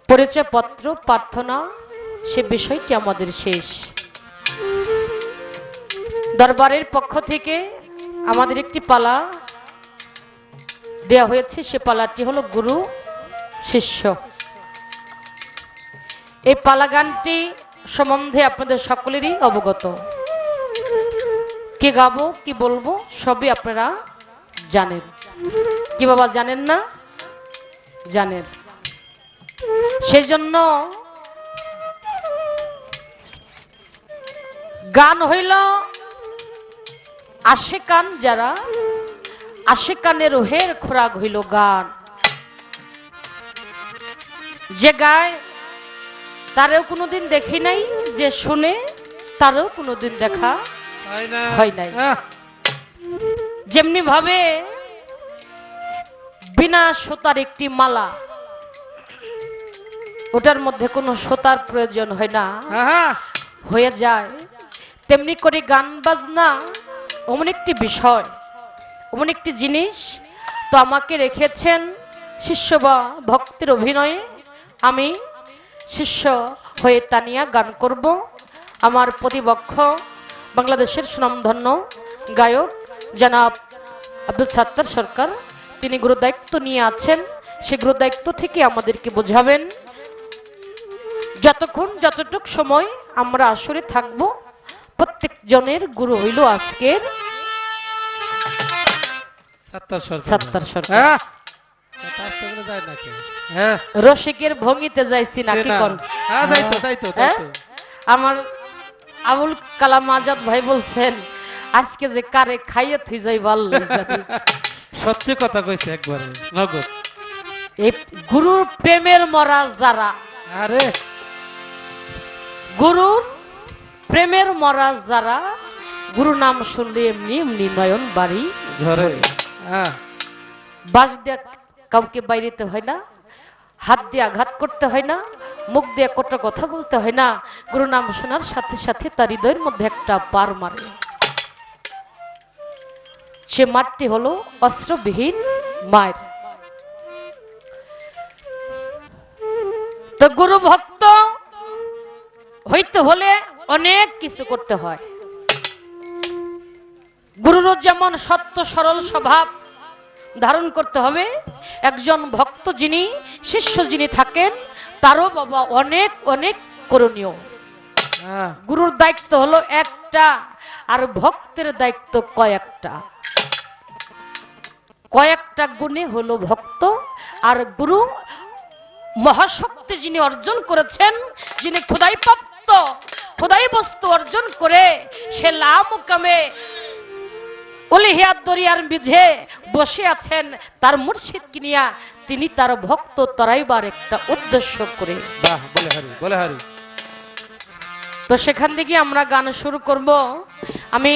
পরিচয়পত্র প্রার্থনা সে বিষয়টি আমাদের শেষ। দরবারের পক্ষ থেকে আমাদের একটি পালা দেয়া হয়েছে, সে পালাটি হলো গুরু শিষ্য। এই পালা গানটি সম্বন্ধে আপনাদের সকলেরই অবগত। কি গাবো কি বলবো সবই আপনারা জানেন। কি বাবা জানেন না? জানেন। সেই জন্য গান হইল আশেকান, যারা আশেকানের রোহের খোরাক হইল গান। যে গায় তারেও কোনোদিন দেখি নাই, যে শুনে তারও কোনোদিন দেখা হয় নাই। যেমনি ভাবে বিনা সুতার একটি মালা, ওটার মধ্যে কোনো সুতার প্রয়োজন হয় না, হয়ে যায়, তেমনি করে গান বাজনা এমন একটি বিষয়, এমন একটি জিনিস। তো আমাকে রেখেছেন শিষ্য বা ভক্তের অভিনয়ে, আমি শিষ্য হয়ে তানিয়া গান করব। আমার প্রতিপক্ষ বাংলাদেশের সুনামধন্য গায়ক জনাব আব্দুল সাত্তার সরকার, তিনি গুরুদায়িত্ব নিয়ে আছেন। সে গুরুদায়িত্ব থেকে আমাদেরকে বোঝাবেন। যতটুক সময় আমরা আসরে থাকব, প্রত্যেক জনের গুরু হইল আজকের সাত্তার সরকার। রসিকের ভঙ্গিতে যাইছি নাকি কল? আমার আবুল কালাম আজাদ ভাই বলছেন আজকে যে কারে খাইয়ে থুই যাই ভাল। সত্যি কথা কইছে একবারে নগদ। এই গুরুর প্রেমের মরা যারা, আরে গুরুর প্রেমের মরা যারা, গুরু নাম শুনলে এমনি এমনি নয়ন বাড়ি ঝরে। বাস দিয়ে কাউকে বাইরেতে হয় না, হাত দিয়ে আঘাত করতে হয় না, মুখ দিয়ে কত কথা বলতে হয় না। গুরু নাম শোনার সাথে সাথে তার হৃদয়ের মধ্যে একটা পার মারে। সে মাঠটি হলো অস্ত্রবিহীন মায়ের। তো গুরু ভক্ত হইতে হলে অনেক কিছু করতে হয়। গুরুরও যেমন সত্য সরল স্বভাব ধারণ করতে হবে, একজন ভক্ত যিনি শিষ্য যিনি থাকেন তারও বাবা অনেক অনেক করণীয়। গুরুর দায়িত্ব হলো একটা, আর ভক্তের দায়িত্ব কয়েকটা। কয়েকটা গুণে হলো ভক্ত। আর গুরু মহাশক্তি যিনি অর্জন করেছেন, যিনি খোদাই প্রাপ্ত, খোদাই বস্তু অর্জন করে সে লামুকামে ওলিহিয়াত দরিয়ার বিঝে বসে আছেন তার মুর্শিদ কিনিয়া, তিনি তার ভক্ত তরাইবার একটা উদ্দেশ্য করে। বাহ, বলে হারি, বলে হারি। তো সেখান থেকে আমরা গান শুরু করব। আমি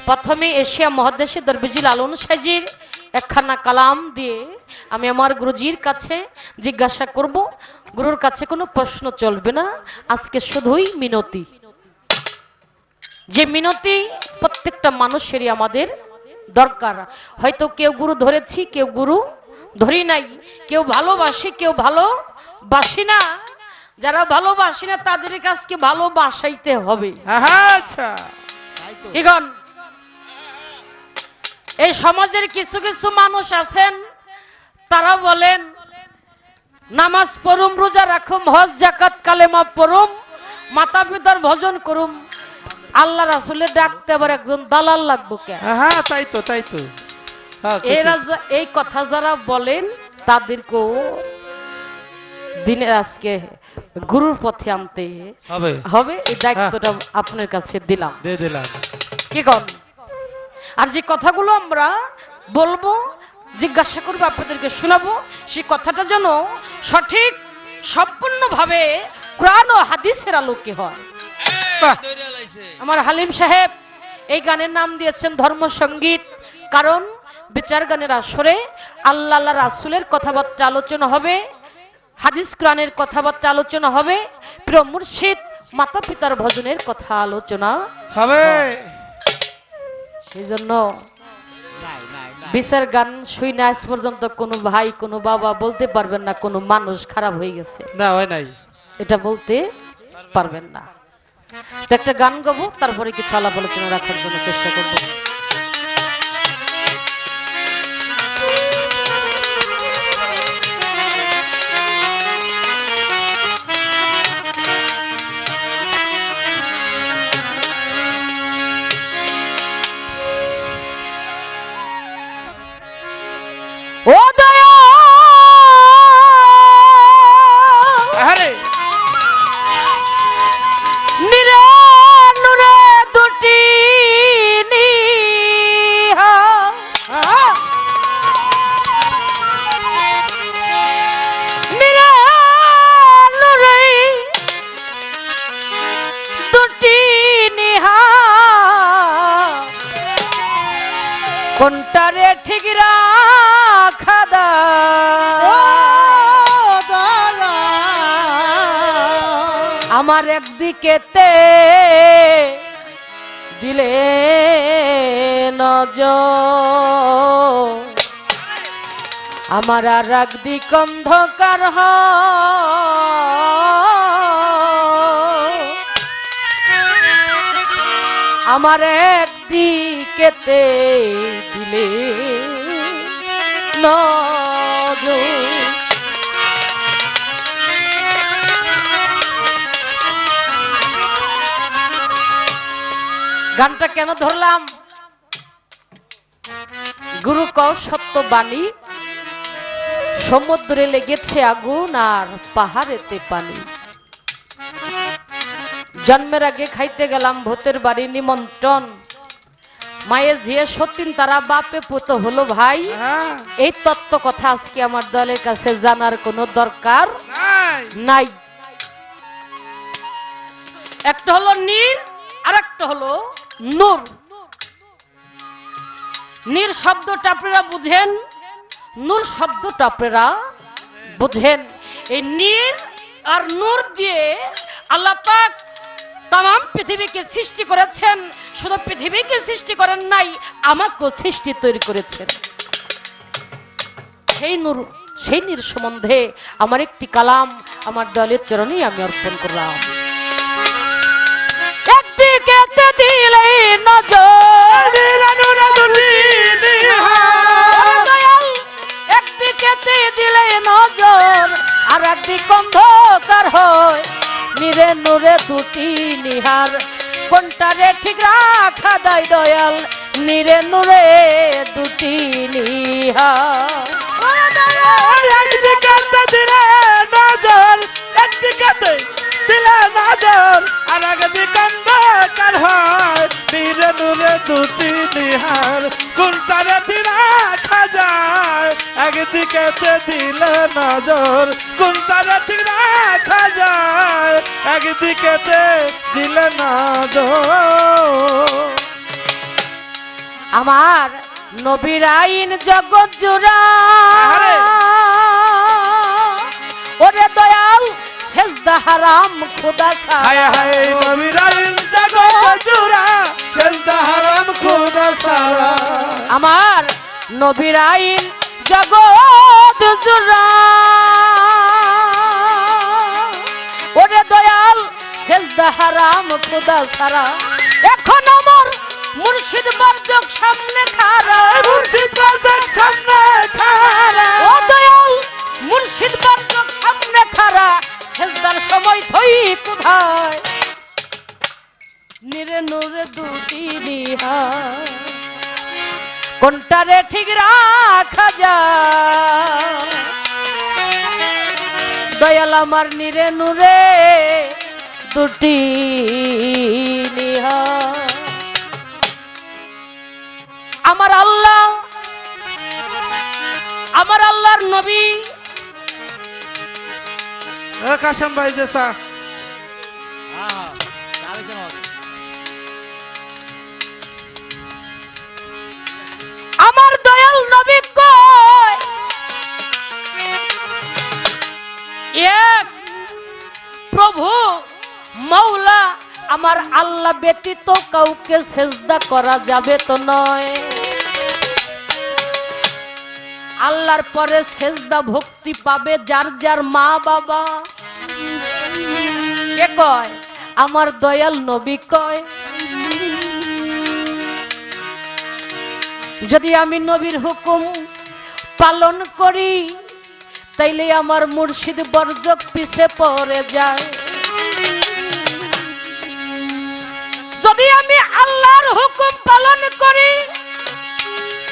প্রথমে এশিয়া মহাদেশে দরবেজি লালন সাইজির একখানা কালাম দিয়ে আমি আমার গুরুজির কাছে জিজ্ঞাসা করব। গুরুর কাছে কোনো প্রশ্ন চলবে না, আজকে শুধুই মিনতি। যে মিনতি প্রত্যেকটা মানুষেরই আমাদের দরকার। হয়তো কেউ গুরু ধরেছি, কেউ গুরু ধরি নাই, কেউ ভালোবাসি, কেউ ভালোবাসি না। যারা ভালোবাসি না তাদের কাছকে ভালোবাসাইতে হবে। আচ্ছা, কি গণ? এই সমাজের কিছু কিছু মানুষ আছেন, তারা বলেন নামাজ পড়ুম, রোজা রাখুম, হজ জাকাত কালেমা পড়ুম, মাতা পিতার ভজন করুম, আল্লাহ রাসূলের ডাকতে আবার একজন দালাল লাগবো কে? তাই তো, তাই তো। এই কথা যারা বলেন তাদেরকেও দিনে আজকে গুরুর পথে আনতে হবে। এই দায়িত্বটা আপনার কাছে দিলাম। কি কন? আর যে কথাগুলো আমরা বলবো, জিজ্ঞাসা করবো, আপনাদেরকে শোনাবো, সেই কথাটা যেন সঠিক সম্পূর্ণভাবে কোরআন ও হাদিসের আলোকে হয়। আমার হালিম সাহেব এই গানের নাম দিয়েছেন ধর্ম সঙ্গীত, কারণ বিচার গানের আসরে আল্লাহ রাসূলের কথাবার্তা আলোচনা হবে, হাদিস কোরআনের কথাবার্তা আলোচনা হবে, প্রিয় মুর্শিদ মাতা পিতার ভজনের কথা আলোচনা হবে। সেই জন্য বিচার গান শুই না আজ পর্যন্ত কোনো ভাই কোনো বাবা বলতে পারবেন না কোনো মানুষ খারাপ হয়ে গেছে, না হয় নাই, এটা বলতে পারবেন না। তো একটা গান গাবো, তারপরে কিছু আলাপ আলোচনা রাখার জন্য চেষ্টা করবো। ও দয়া আরে নিরে নুরে দুটি নিহা নিরে নুরে দুটি নিহা কোনটারে ঠিক রাখা আমার একদিকেতে দিলে নজর, আমার আর একদিক অন্ধকার আমার একদিকেতে দিলে নজর। গানটা কেন ধরলাম? গুরু কও সত্য বাণী, সমুদ্রে লেগেছে আগুন আর পাহাড়েতে পানি। জন্মের আগে খাইতে গেলাম ভূতের বাড়ি নিমন্ত্রণ, মায়ের ঝিয়ে সতীন তারা বাপে পুত হলো ভাই। এই তত্ত্ব কথা আজকে আমার দলের কাছে জানার কোনো দরকার নাই। একটা হলো নীর আর একটা হলো নূর। নীর শব্দটা আপনারা বুঝেন, নূর শব্দটা আপনারা বুঝেন। এই নীর আর নূর দিয়ে আল্লাহ পাক তাম পৃথিবীকে সৃষ্টি করেছেন। শুধু পৃথিবীকে সৃষ্টি করেন নাই, আমাকেও সৃষ্টি তৈরি করেছেন। সেই নূর সেই নীর সম্বন্ধে আমার একটি কালাম আমার দলের চরণে আমি অর্পণ করলাম। একদিকে দিলে নজর, একদিকে দিলে নজর আর একদিক অন্ধকার হয়। নিরে নুরে দুটি নিহার কোনটারে ঠিক রাখা দেয় দয়াল। নিরে নুরে দুটি নিহার একদিকে দিলে নজর, একদিকে দিলে নজর আর একদিকে অন্ধকার হয়। নিরে নুরে দুটি নিহার কোনটারে ঠিক রাখা যায়। একদিকে দিলে নজর কোনটারে ঠিক রাখা যায়। একদিকে দিলে নজর। আমার নবীর আইন জগৎ জোড়া, ওরে দয়াল সেজদা হারাম খোদা ছাড়া। হায় হায় নবীর আইন জগৎ জোড়া, সেজদা হারাম খোদা ছাড়া। আমার নবীর আইন জগৎ জোড়া, ওরে দয়াল সেজদা হারাম খোদা ছাড়া। এখন আমার মুর্শিদ বর্জক সামনে খাড়া, মুর্শিদ বর্জক সামনে খাড়া। ও দয়াল মুর্শিদ বর্জক সামনে খাড়া। সেজদার সময় থই কোথায়? নিরে নুরে দুটি নিহার কোনটারে ঠিক রাখা যায় দয়াল। আমার নিরে নুরে দুটি নিহার। আমার আল্লাহ, আমার আল্লাহর নবী কাশেম ভাই দেশা আমার দয়াল নবী কয় এক প্রভু মৌলা আমার আল্লাহ ব্যতীত কাউকে সেজদা করা যাবে তো নয়। আল্লাহর পরে সেজদা ভক্তি পাবে যার যার মা বাবা। কে কয়? আমার দয়াল নবী কয়। যদি আমি নবীর হুকুম পালন করি তাইলে আমার মুর্শিদ বর্জক পিছে পড়ে যায়। যদি আমি আল্লাহর হুকুম পালন করি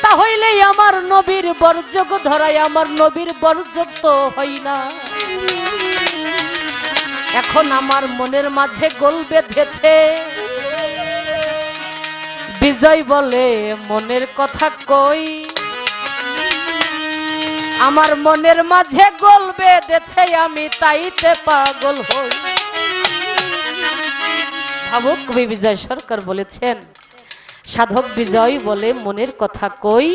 তাহলে আমার নবীর বর্জক ধরাই, আমার নবীর বর্জক তো হই না। এখন আমার মনের মাঝে গোল বেঁধেছে। বিজয় বলে মনের কথা কই, আমার মনের মাঝে গোল বেঁধেছে, আমি তাইতে পাগল হই। ভাবুক কবি বিজয় সরকার বলেছেন, সাধক বিজয় বলে মনের কথা কই,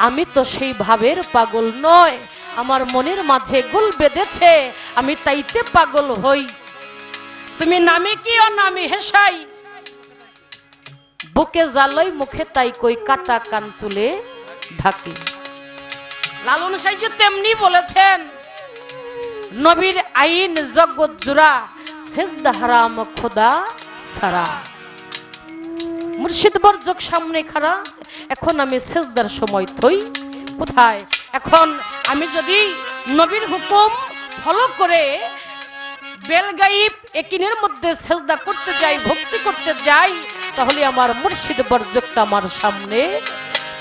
আমি তো সেই ভাবের পাগল নয়, আমার মনের মাঝে গোল বেঁধেছে, আমি তাইতে পাগল হই। তুমি নামে কি ও নামি হেসাই, বুকে জ্বালাই মুখে তাই কই, কাটা কান চুলে ঢাকি। লালন সাইজ তেমনি বলেছেন, নবীর আইন জগৎ জোড়া, সেজদা হারাম খোদা সারা। মুর্শিদ বর্জক সামনে খাড়া, এখন আমি সেজদার সময় থই কোথায়? এখন আমি যদি নবীর হুকুম ফলো করে বেলগাইব একিনের মধ্যে সেজদা করতে যাই, ভক্তি করতে যাই, তাহলে আমার মুর্শিদ বর্জকটা আমার সামনে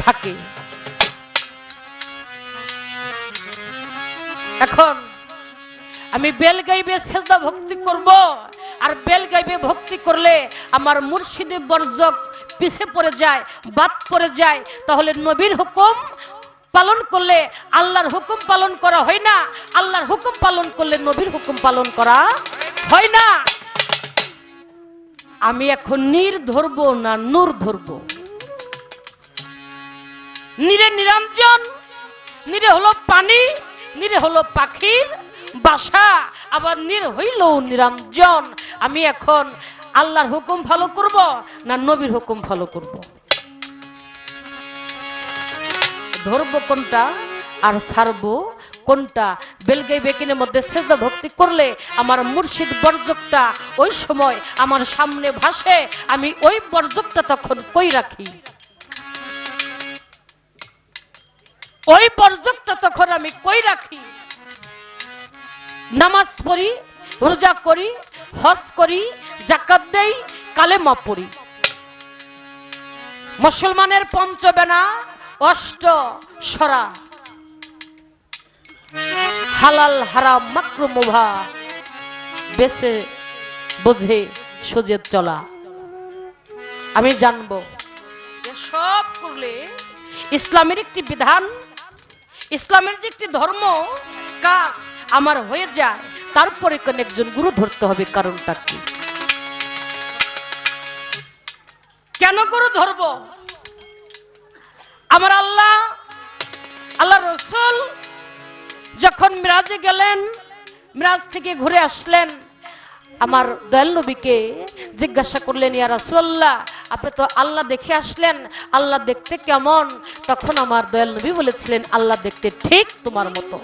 থাকে। এখন আমি বেলগাইবে সেজদা ভক্তি করব, আর বেলগাইবে ভক্তি করলে আমার মুর্শিদে বর্জক পিছে পড়ে যায়, বাদ পড়ে যায়, তাহলে নবীর হুকুম পালন করলে আল্লাহর হুকুম পালন করা হয় না, আল্লাহর হুকুম পালন করলে নবীর হুকুম পালন করা হয় না। আমি এখন নীর ধরবো না নূর ধরবো? নীরে নিরঞ্জন, নীরে হলো পানি, নীরে হলো পাখির বাসা, আবার নীর হইল নিরঞ্জন। আমি এখন আল্লাহর হুকুম ফলো করব না নবীর হুকুম ফলো করব? ধরবো কোনটা আর ছাড়বো কোনটা? বেলগাই বেকিনের মধ্যে সেজদা ভক্তি করলে আমার মুর্শিদ বর্জকটা ওই সময় আমার সামনে ভাসে, আমি ওই বর্জকটা তখন কই রাখি? ওই বর্জকটা তখন আমি কই রাখি? নামাজ পড়ি, রোজা করি, হজ করি, যাকাত দেই, কালেমা পড়ি। মুসলমানের পঞ্চবেনা অষ্ট সরা, হালাল হারাম মাকরুহ মুবাহ বেছে বুঝে সোজে চলা। আমি জানবো সব করলে ইসলামের একটি বিধান, ইসলামের যে একটি ধর্ম কাজ আমার হয়ে যায়, তারপরে কোন একজন গুরু ধরতে হবে। কারণটা কি? কেন গুরু ধরব? আমার আল্লাহ, আল্লাহ রসুল যখন মিরাজে গেলেন, মিরাজ থেকে ঘুরে আসলেন, আমার দয়াল নবীকে জিজ্ঞাসা করলেন, ইয়া রাসূলুল্লাহ, আপনি তো আল্লাহ দেখে আসলেন, আল্লাহ দেখতে কেমন? তখন আমার দয়াল নবী বলেছিলেন, আল্লাহ দেখতে ঠিক তোমার মতো।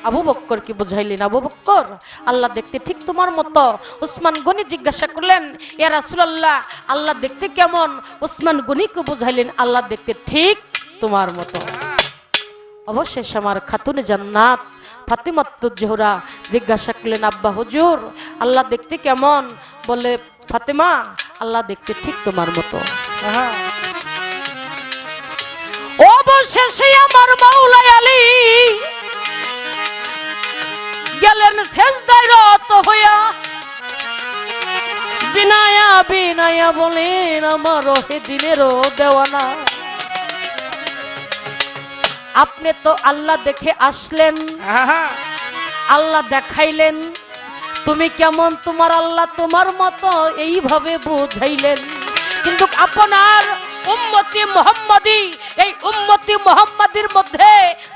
আবু বকর কি বুঝাইলেন, আবু বকর আল্লাহ দেখতে ঠিক তোমার মতো। উসমান গনি জিজ্ঞাসা করলেন, ইয়া রাসূলুল্লাহ, আল্লাহ দেখতে কেমন? উসমান গনিকে বুঝাইলেন, আল্লাহ দেখতে ঠিক তোমার মতো। অবশেষ আমার খাতুনে জান্নাত ফাতেমাতুজ জোহরা জিজ্ঞাসা করলেন, আব্বা হুজুর, আল্লাহ দেখতে কেমন? বলে, ফাতেমা, আল্লাহ দেখতে ঠিক তোমার মতো। অবশেষে আমার মাওলা আলী গেলেন সেজদায় রত হইয়া, বিনায়া বিনায়া বলেন, আমার হে দিনেরও দেওয়ানা, আপনি তো আল্লাহ দেখে আসলেন, আল্লাহ দেখাইলেন, তুমি কেমন? তোমার আল্লাহ তোমার মতো, এইভাবে বুঝাইলেন। কিন্তু আপনার উম্মতি মুহাম্মাদি, এই উম্মতি মুহাম্মাদির মধ্যে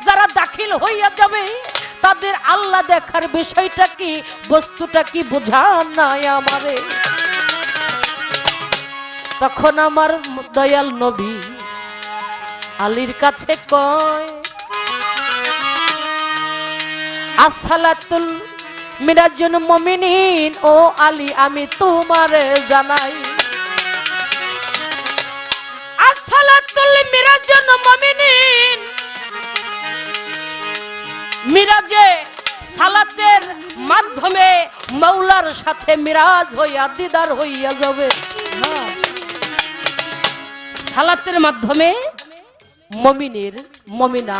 যারা দাখিল হইয়া যাবে, তাদের আল্লাহ দেখার বিষয়টা কি, বস্তুটা কি বোঝান নাই আমারে। তখন আমার দয়াল নবী আলীর কাছে কয় আসসালাতুল মিরাজুল মুমিনিন, ও আলী আমি তোমারে জানাই আসসালাতুল মিরাজুল মুমিনিন, মিরাজে সালাতের মাধ্যমে মাওলার সাথে মিরাজ হইয়া দিদার হইয়া যাবে। সালাতের মাধ্যমে মুমিনের মুমিনা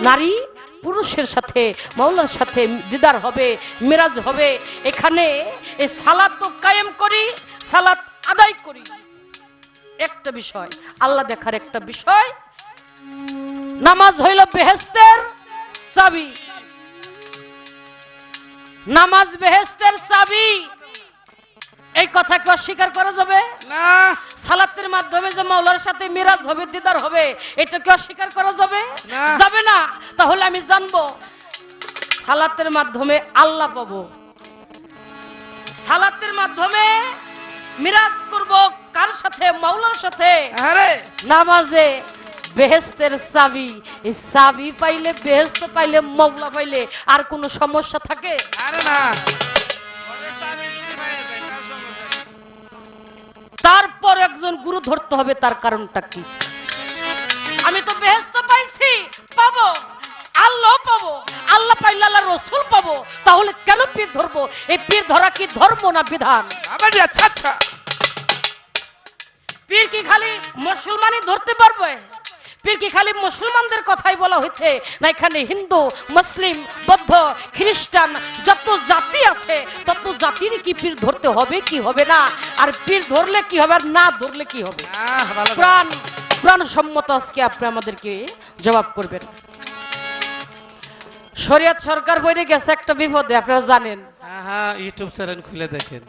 নারী পুরুষের সাথে মাওলার সাথে দিদার হবে, মিরাজ হবে। এখানে এই সালাত তো কায়েম করি, সালাত আদায় করি। একটা বিষয় আল্লাহ দেখার একটা বিষয়, নামাজ হইল বেহেশতের চাবি, নামাজ বেহেশতের চাবি। এই কথা কি অস্বীকার করা যাবে না? সালাতের মাধ্যমে যে মাওলার সাথে মিরাজ হবে, দিদার হবে, এটা কি অস্বীকার করা যাবে না। যাবে না। তাহলে আমি জানবো সালাতের মাধ্যমে আল্লাহ পাবো, সালাতের মাধ্যমে মিরাজ করব কার সাথে? মাওলার সাথে। আরে নামাজে বেহেশতের চাবি, এই চাবি পাইলে, বেহেশত পাইলে, মাওলা পাইলে আর কোনো সমস্যা থাকে? আরে না। তারপর একজন গুরু ধরতে হবে, তার কারণটা কি? আমি তো বেহেশত পাইছি, পাবো, আল্লাহ পাবো, আল্লাহ পাইলে আল্লাহ রসুল পাবো, তাহলে কেন পীর ধরবো? এই পীর ধরা কি ধর্ম না বিধান? আচ্ছা আচ্ছা, পীর কি খালি মুসলমানই ধরতে পারবে? পীর কি খালি মুসলমানদের কথাই বলা হয়েছে না? এখানে হিন্দু, মুসলিম, বৌদ্ধ, খ্রিস্টান যত জাতি আছে তত জাতির কি পীর ধরতে হবে কি হবে না? আর পীর ধরলে কি হবে আর না ধরলে কি হবে? প্রাণ প্রাণসম্মত আজকে আপনি আমাদেরকে জবাব করবেন। শরিয়ত সরকার বইরে গেছে একটা বিপদে, আপনারা জানেন। হ্যাঁ, ইউটিউব চ্যানেল খুলে দেখেন।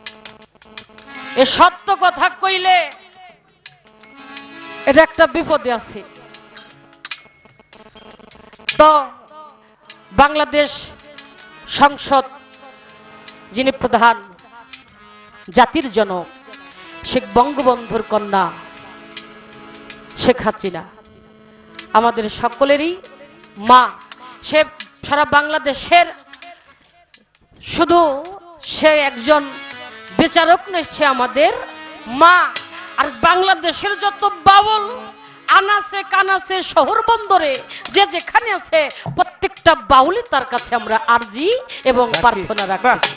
এ সত্য কথা কইলে এটা একটা বিপদে আছে। তো বাংলাদেশ সংসদ যিনি প্রধান, জাতির জনক শেখ বঙ্গবন্ধুর কন্যা শেখ হাসিনা আমাদের সকলেরই মা। সে সারা বাংলাদেশের, শুধু সে একজন বিচারক নয়, সে আমাদের মা। আর বাংলাদেশের যত বাউল আনাসে কানাসে শহর বন্দরে যে যেখানে আছে প্রত্যেকটা বাউলই তার কাছে আমরা আরজি এবং প্রার্থনা রাখছি।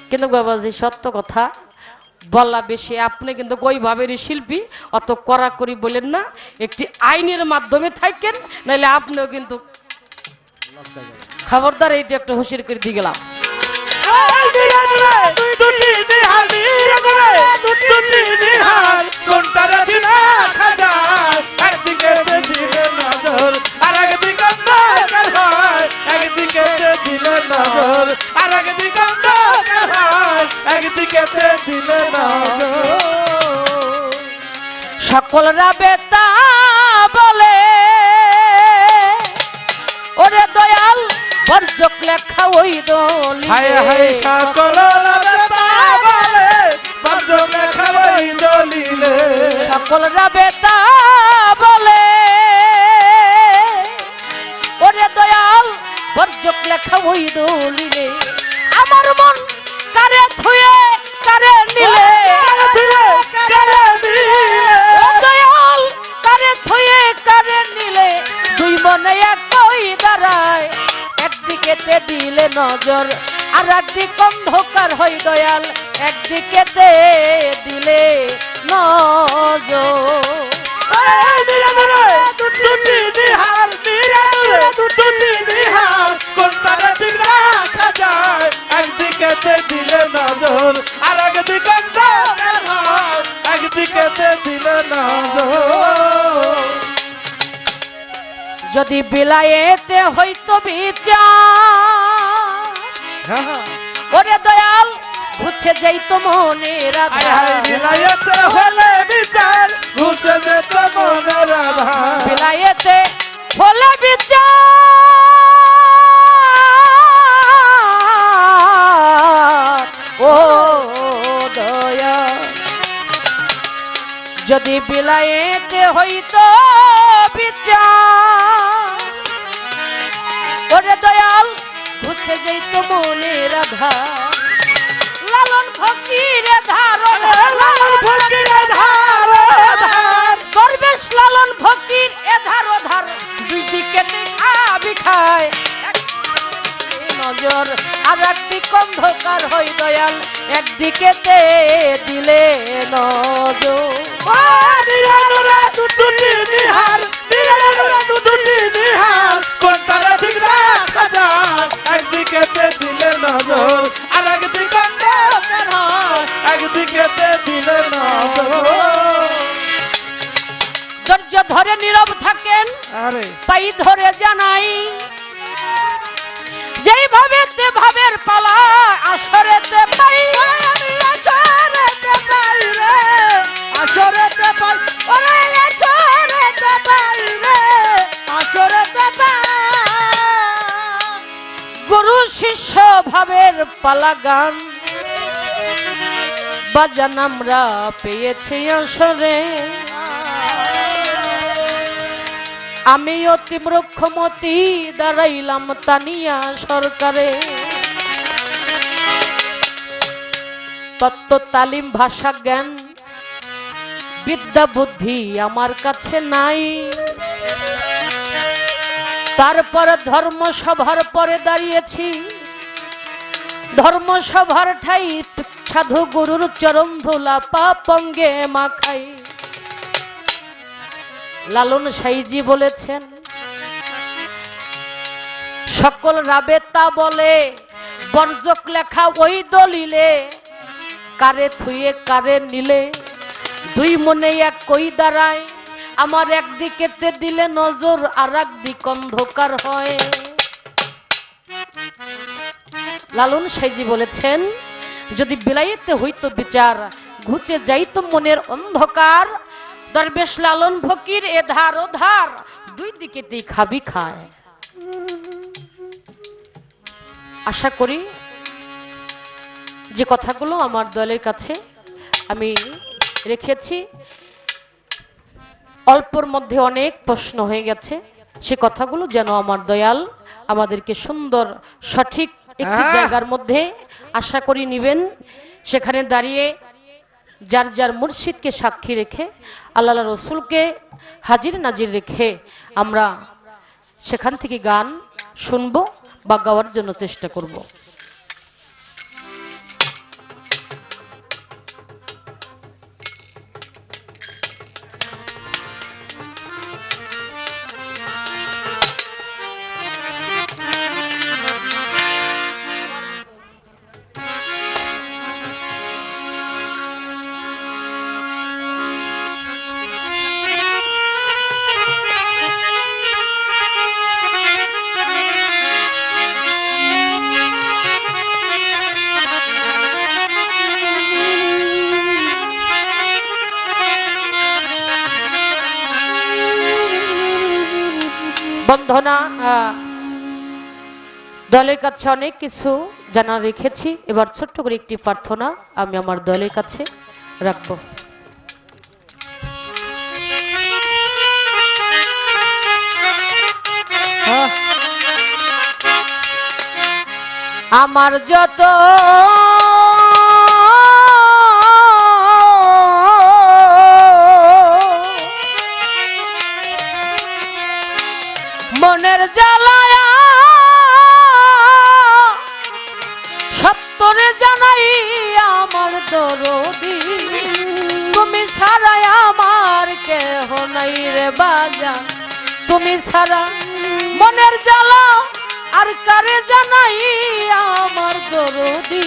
কিন্তু বাবাজি সত্য কথা বলা বেশি, আপনি কিন্তু ওইভাবেরই শিল্পী, অত কড়াকড়ি বলেন না, একটি আইনের মাধ্যমে থাকেন, নাহলে আপনিও কিন্তু খবরদার। এইটা একটা হুঁশিয়ার করে দিয়ে গেলাম। সকলরা বেতা বলে ওরে দয়াল বর্জক লেখা ওই দলি, সকলরা বেতা বলে বর্জক লেখা ওই দলিলে, সকলরা বেতা বলে ওরে দয়াল বর্জক লেখা ওই দলিলে। আমার মন কারে থুয়ে কারে নিলে, দয়াল কারে থুয়ে কারে নিলে, দুই মনে একই দাঁড়ায়, একদিকেতে দিলে নজর আর একদিক অন্ধকার হই দয়াল, একদিকেতে দিলে নজর। একদিকেতে দিলে নজর আর একদিকেতে দিলে নজর। যদি বিলায়েতে হইতো বিচার ওরে দয়াল ঘুরছে যাইতো মনের আধার, বিলায়েতে হলে বিচার ঘুরছে যেত মনের আধার, বিলায়েতে হলে বিচার ও দয়া। যদি যদি বিলায়েতে হইতো বিচার ওরে দয়াল ঘুছে যেত মনের আধার লালন ফকিরে ধারণ লালন ফকিরে ধার দরবেশ লালন ফকির এধার ওধার দুই দিকে খাবি খায় নজর আর একদিক অন্ধকার হই দয়াল একদিকে দিলে নজর কোনটা ঠিক রাখা যায় একদিকে দিলে নজর আর একদিকে একদিকে দিলে নজর ধৈর্য ধরে নীরব থাকেন আরে পাই ধরে জানাই যেইভাবে তে ভাবের পালা আসরেতে পাই আসরেতে পাই রে আসরেতে পাই ওরে আসরেতে পাই রে আসরেতে পাই গুরু শিষ্য ভাবের পালা গান বাজান আমরা পেয়েছি আসরে আমি অতি মূর্খমতি দাঁড়াইলাম তানিয়া সরকারে তত্ত্ব তালিম ভাষা জ্ঞান বিদ্যা বুদ্ধি আমার কাছে নাই তারপর ধর্মসভার পরে দাঁড়িয়েছি ধর্মসভার ঠাই সাধু গুরুর চরণ ধুলা পাপঙ্গে মাখাই লালন সাইজি বলেছেন সকল রাবেতা বলে বর্জক লেখা ওই দলিলে কারে থুয়ে কারে নিলে দুই মনে এক কই দাঁড়ায় আমার একদিকে দিলে নজর আর একদিক অন্ধকার হয় লালন সাইজি বলেছেন যদি বিলাইতে হইতো বিচার ঘুচে যাইতো মনের অন্ধকার দরবেশ লালন ফকির এধার ওধার দুই দিকেতেই খাবি খায় আশা করি যে কথাগুলো আমার দলের কাছে আমি রেখেছি অল্পর মধ্যে অনেক প্রশ্ন হয়ে গেছে সে কথাগুলো যেন আমার দয়াল আমাদেরকে সুন্দর সঠিক একটি জায়গার মধ্যে আশা করি নিবেন সেখানে দাঁড়িয়ে যার যার মুর্শিদকে সাক্ষী রেখে আল্লাহ রসুলকে হাজির নাজির রেখে আমরা সেখান থেকে গান শুনবো বা গাওয়ার জন্য চেষ্টা করব বন্ধনা দলের কাছে অনেক কিছু জানা রেখেছি এবার ছোট্ট করে একটি প্রার্থনা আমি আমার দলের কাছে রাখবো আমার যত মনের জ্বালায়া সত্তরে জানাই আমার দরদি তুমি ছাড়াই আমার কেহ নাই রে বাজা তুমি ছাড়া মনের জ্বালা আর কারে জানাই আমার দরদি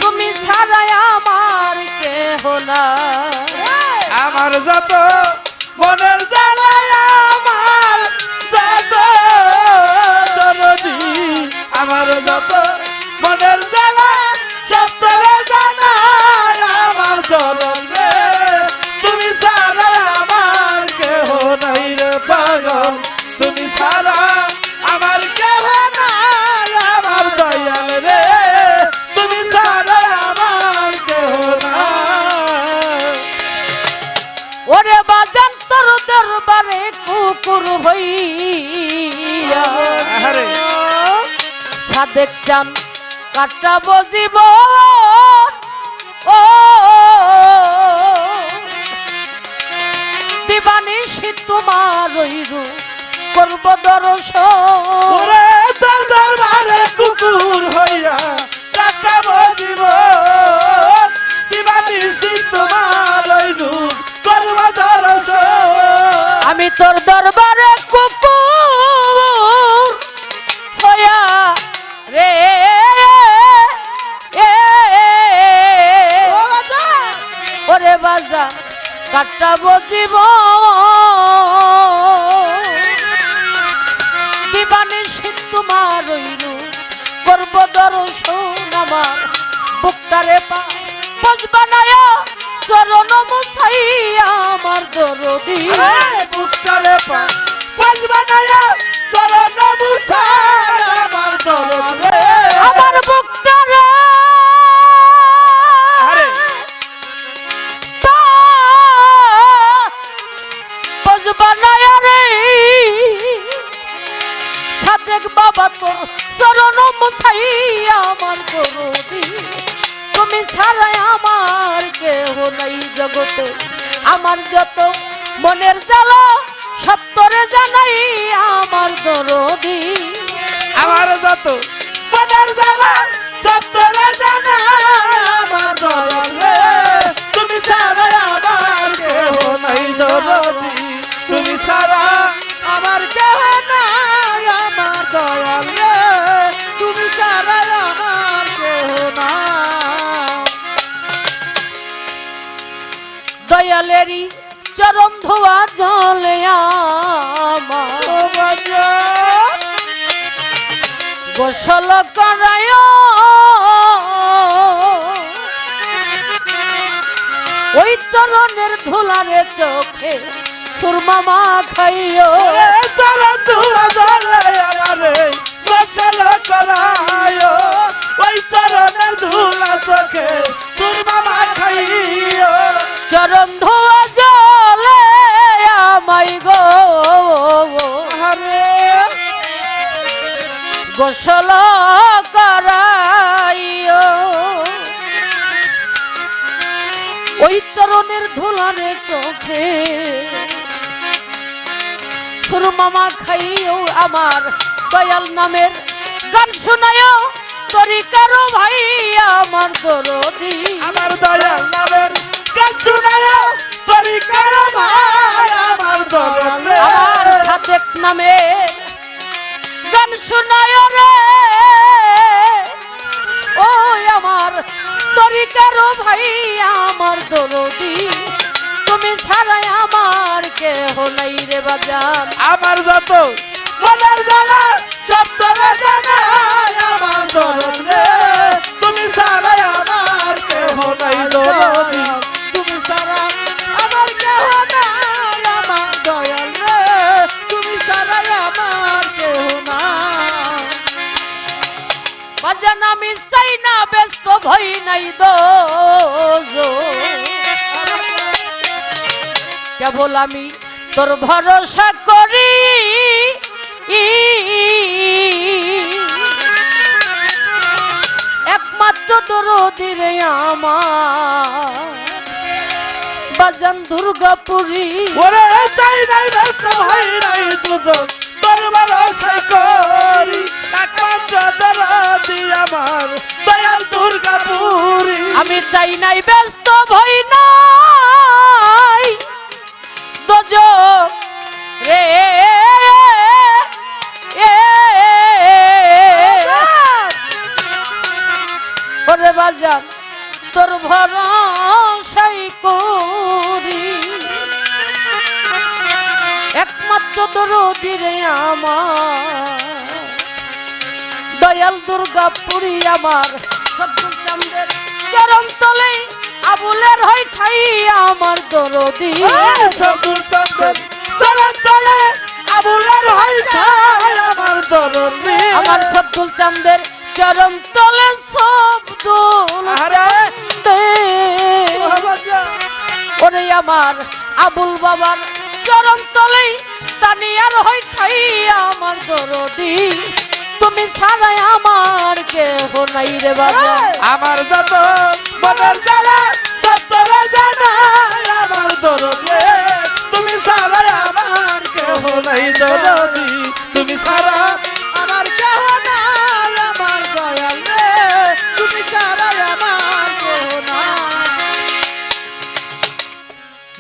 তুমি ছাড়াই আমার কেহ না আমার যত মনের জ্বালায় আমার যত দরদি আমার যত মনের জ্বালা সত্তরে জানায় আমার দরদে তুমি ছাড়া আমার কেহ নাই রে পাগল তুমি ছাড়া আমার কেহ নাই আমার দয়াল রে তুমি ছাড়া আমার কেহ নাই সাদেক চান কাটাবো জীবন ও দিবানিশি তোমার রূপ করব দর্শন ওরে তোর দরবারে কুকুর হইয়া কাটাবো জীবন দিবানিশি তোমার রূপ করব দর্শন আমি তোর দরবারে কুকুর হইয়া রে ওরে বাজা কাটাবো জীবন দিবানিশি তোমার রূপ করব দর্শন আমার বুকটারে পাঁচ বানায়া চরণ মুছাইয়া আমার দরদি বুকটারে পাঁচ বানায়া চরণ মুছাইয়া আমার দরদি আমার বুকটারে পাঁচ বানায়া রে সাদেক বাবা তোর চরণ মুছাইয়া আমার দরদি তুমি ছাড়াই আমার কেহ নাই জগতে আমার যত মনের জ্বালা সত্তরে জানাই আমার দরদি আমার যত মনের জ্বালা সত্তরে জানাই আমার দরদি তুমি ছাড়া আমার কেহ নাই দরদি তুমি ছাড়া আমার কেহ নাই আমার দয়াল রে তুমি ছাড়া আমার কেহ নাই দয়ালেরই চরম ধোয়া জলে আমার গোসল করায় ওই চরণের ধুলারে চোখে সুরমা মা খাইও চরণ ধুলা জলে আমারে গোসল করায় ওই চরণের ধুলা চোখে সুরমা মা খাইও চরণ ধোয়া জলে আমাই গো গোসল করাইও ওই চরণের ধুলারে চোখে সুরমামা খাইও আমার দয়াল নামের গান শোনায় তরিকারো ভাই আমার দরদি আমার দয়াল নামের গান শোনায় তরিকারো ভাই আমার দরদি আমার সাদেক নামের গান শোনায় রে ওই আমার তরিকারো ভাই আমার দরদি তুমি ছাড়াই আমার কেহ নাই রে বাজান আমার যত মনের জ্বালা সত্তরে জানাই আমার দরদি তুমি ছাড়া আমার কেহ নাই দরদি তুমি ছাড়া আমার কেহ নাই আমার দয়াল রে তুমি ছাড়া আমার কেহ নাই বাজান আমি চাই না ব্যস্ত ভই নাই দোজ কেবল আমি তোর ভরসা করি একমাত্র দরদি রে আমার বাজান দুর্গাপুরী ওরে চাই নাই ব্যস্ত ভাই নাই দুজন তোর ভরসাই করি একমাত্র দরদি আমার দয়াল দুর্গাপুরী আমি চাই নাই ব্যস্ত ভই নাই দোজক রে ওরে বাজান তোর ভরসাই করি একমাত্র দরদি রে আমার দয়াল দুর্গাপুরী আমার সব্দুল চাঁদের চরণ তলে আবুলের হয় ঠাই আমার দরদি সবুর চন্দন চরণ তলে আবুলের হয় ঠাই আমার দরদি আমার সব্দুল চাঁদের চরণ তলে সব্দুল ওরে আমার আবুল বাবার চরণ তলে তানিয়ার হয় ঠাই আমার দরদি তুমি ছাড়াই আমার কেহ নাই রে বাজান। আমার যত মনের জ্বালা সত্তরে জানাই আমার দরদে তুমি ছাড়া আমার কেহ নাই দরদি তুমি ছাড়া আমার কেহ নাই আমার দয়াল রে তুমি ছাড়া আমার কেহ নাই।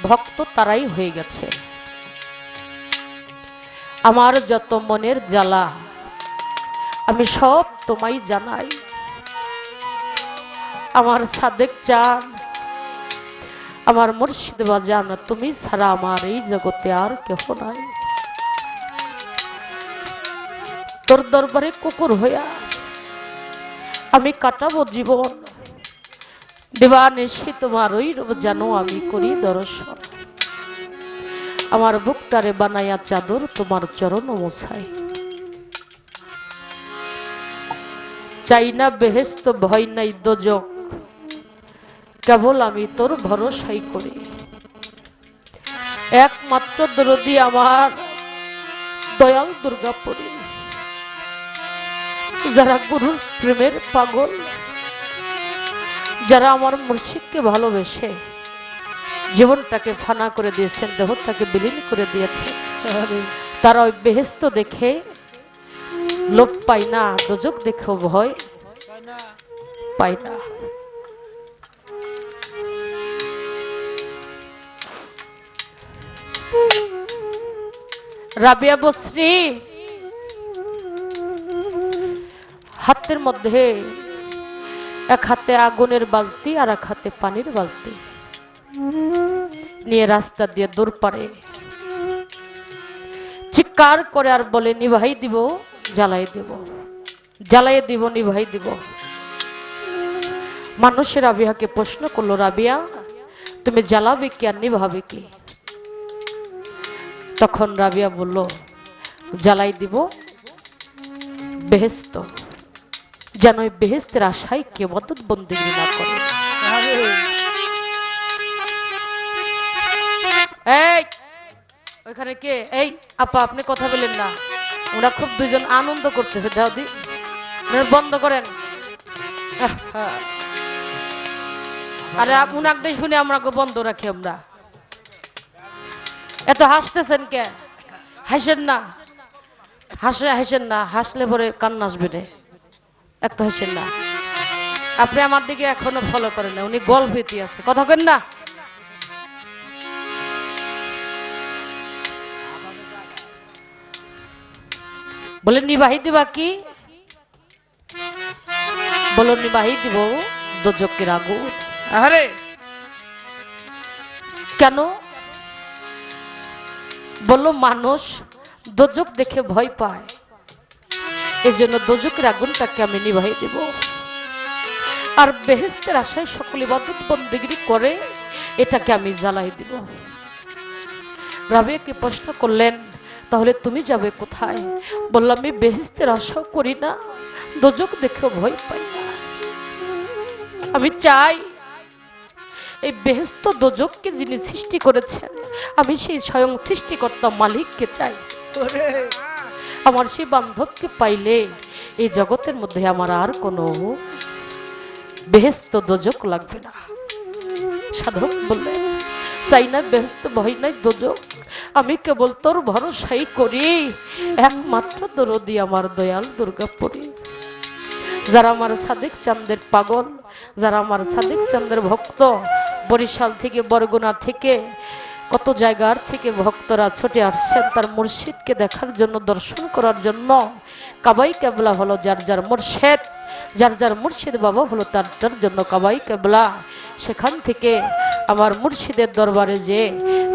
ভক্ত তারাই হয়ে গেছে। আমার যত মনের জ্বালা আমি সব তোমায় জানাই। আমার সাদেক চান, আমার মুর্শিদ বাজান, তুমি ছাড়া আমার এই জগতে আর কেহ নাই। তোর দরবারে কুকুর হইয়া আমি কাটাবো জীবন, দিবানিশি তোমার ওই রূপ জানো আমি করি দর্শন। আমার বুকটারে বানাইয়া চাদর তোমার চরণ মোছাই। চাই না বেহেশত ভয় নাই দোজক, কেবল আমি তোর ভরসাই করি। একমাত্র দরদি আমার দয়াল দুর্গাপুরী, যারা গুরুর প্রেমের পাগল, যারা আমার মুর্শিদকে ভালোবেসে জীবনটাকে ফানা করে দিয়েছেন, দেহটাকে বিলীন করে দিয়েছে, তারা ওই বেহেশত দেখে লোভ পায় না, দোজক দেখেও ভয় পায় না। রাবিয়া বসরি হাতের মধ্যে এক হাতে আগুনের বালতি আর এক হাতে পানির বালতি নিয়ে রাস্তা দিয়ে দূর পারে চিৎকার করে আর বলে, নিভাই দিব, জ্বালাই দিব, জ্বালাই দিব, নিভাই দিব। মানুষের রাবিয়াকে প্রশ্ন করলো, রাবিয়া তুমি জ্বালাবে কি আর নিভাবে কি? তখন রাবিয়া বলল, জ্বালাই দিব বেহেশত, যেন ওই বেহেশতের আশায় কে মদত বন্দেগি না করে। এই ওইখানে কে? এই আপা আপনি কথা বলেন না, ওরা খুব দুজন আনন্দ করতেছে, দাউদি বন্ধ করেন। আরে উনাক দিয়ে শুনে আমরা বন্ধ রাখি। আমরা এত হাসতেছেন কে? হাসেন না, হাসেন না, হাসলে পরে কান্না আসবে রে, এত হাসেন না। আপনি আমার দিকে এখনো ফলো করেন না, উনি গল্পেতি আছে, কথা কেন না। বলে নিবাহি দিবা কি? বলো নিবাহি দিব দোজকের আগুন। আরে কেন? বললো মানুষ দোজক দেখে ভয় পায়, এই জন্য দোজকের আগুনটাকে আমি নিবাহি দেব। আর বেহেশতের আশায় সকল ইবাদত বন্দেগি করে, এটাকে আমি জ্বালাই দিব। রাবিয়াকে প্রশ্ন করলেন, তাহলে তুমি যাবে কোথায়? বললাম আমি বেহেশতের আশাও করি না, দোজক দেখেও ভয় পাই না। আমি চাই এই বেহেশত দোজককে যিনি সৃষ্টি করেছেন, আমি সেই স্বয়ং সৃষ্টিকর্তা মালিককে চাই। আমার সেই বান্ধবকে পাইলে এই জগতের মধ্যে আমার আর কোনো বেহেশত দোজক লাগবে না। সাধক বললেন, চাই না বেহেশত, ভয় নাই দোজক, আমি কেবল তোর ভরসাই করি। একমাত্র দরদি আমার দয়াল দুর্গাপুরী, যারা আমার সাদেক চাঁদের পাগল, যারা আমার সাদেক চাঁদের ভক্ত, বরিশাল থেকে, বরগুনা থেকে, কত জায়গার থেকে ভক্তরা ছুটে আসছেন তার মুর্শিদকে দেখার জন্য, দর্শন করার জন্য। কাবাই কেবলা হলো যার যার মুর্শিদ, যার যার মুর্শিদ বাবা হলো তার তার জন্য কাবাই কেবলা। সেখান থেকে আমার মুর্শিদের দরবারে যে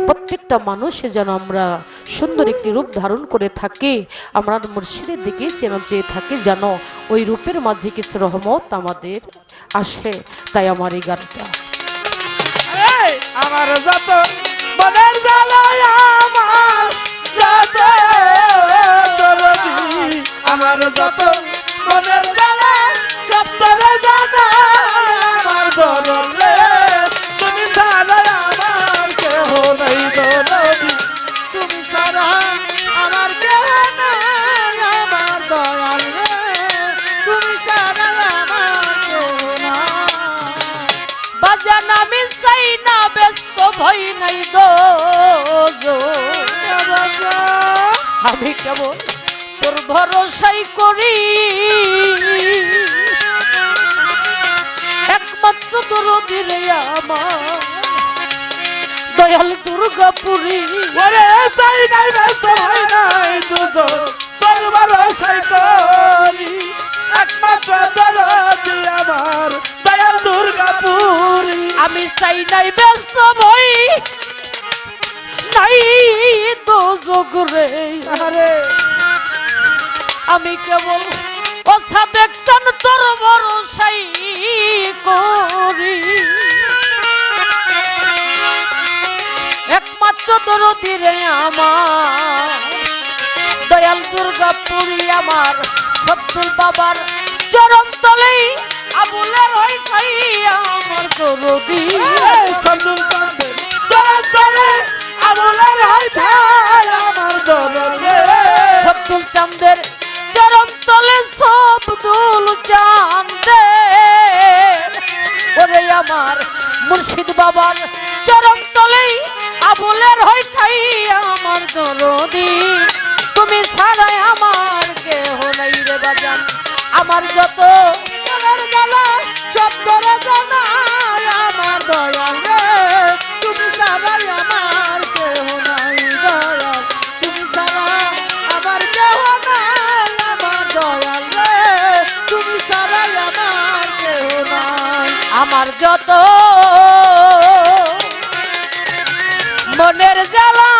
প্রত্যেকটা মানুষে যেন আমরা সুন্দর একটি রূপ ধারণ করে থাকি, আমরা মুর্শিদের দিকে যেন চেয়ে থাকি, যেন ওই রূপের মাঝে কিছু রহমত আমাদের আসে। তাই আমার এই গানটা। আমার যত মনের জ্বালা আমার যত দরদি, আমার যত মনের জ্বালা সত্তরে জানা আমার দরদে তুমি ছাড়া আমার কেহ নাই দরদি তুমি ছাড়া আমার কেহ নাই আমার দয়াল রে তুমি ছাড়া হয় নাই দোজখ। আমি কেবল তোর ভরসাই করি, একমাত্র দরদি রে আমার দয়াল দুর্গাপুরী। ওরে চাই নাই ব্যস্ত হয় নাই দুজন তোর ভরসাই করি, একমাত্র দরদি আমার দয়াল দুর্গাপুরী। আমি চাই নাই ব্যস্ত ভই নাই দোজখ রে, আমি কেবল অসাবেক চান তোর ভরসাই করি, একমাত্র দরদি রে আমার দয়াল দুর্গাপুরী। আমার সত্তর বাবার চরণ তলেই আবুলের হয় ঠাই আমার দরদি। সন্দুর চাঁদের চরণ তলে আবুলের হয় ঠাই আমার দরদি। সব্দুল চাঁদের চরণ তলে সবদুল চাঁদের, ওরে আমার মুর্শিদ বাবার চরণ তলেই আবুলের হয় ঠাই আমার দরদি। তুমি ছাড়াই আমার কেহ নাই রে বাজান, আমার যত মনের জ্বালা সব করে জানাই আমার দয়াল রে, তুমি ছাড়াই আমার কেহ নাই দয়াল, তুমি ছাড়া আমার কেহ নাই আমার দয়াল রে, তুমি ছাড়াই আমার কেহ নাই। আমার যত মনের জ্বালা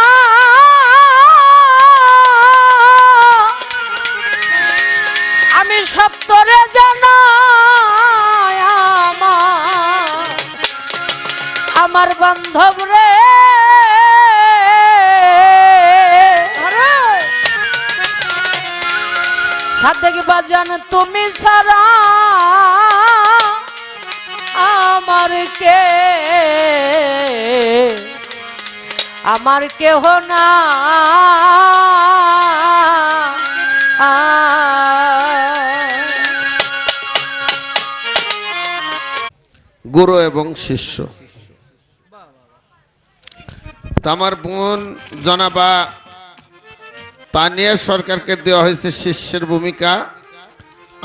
আমি সব তোরে জানাই আমার বান্ধব রে। সাদেক বাজান তুমি সারা আমার কেহ না, গুরু এবং শিষ্য। আমার বোন জনাবা তানিয়া সরকারকে দেওয়া হয়েছে শিষ্যের ভূমিকা,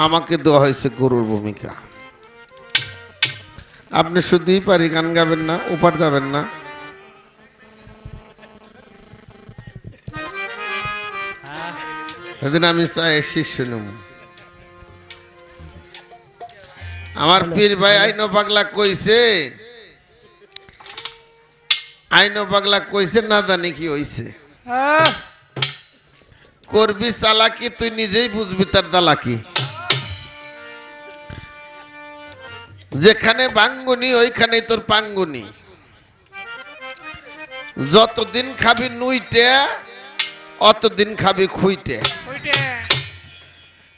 আমাকে দেওয়া হয়েছে গুরুর ভূমিকা। আপনি শুধুই পারি গান গাবেন না, উপার যাবেন না। সেদিন আমি চাই শিষ্য নেব। আমার পীর ভাই আইনো পাগলা কইছে, আইনো পাগলা কইছে না জানি কি হইছে। করবি চালাকি তুই নিজেই বুঝবি তার দালাকি। যেখানে বাঙ্গুনি ওইখানেই তোর পাঙ্গুনি। যতদিন খাবি নুইটে অতদিন খাবি খুইটে।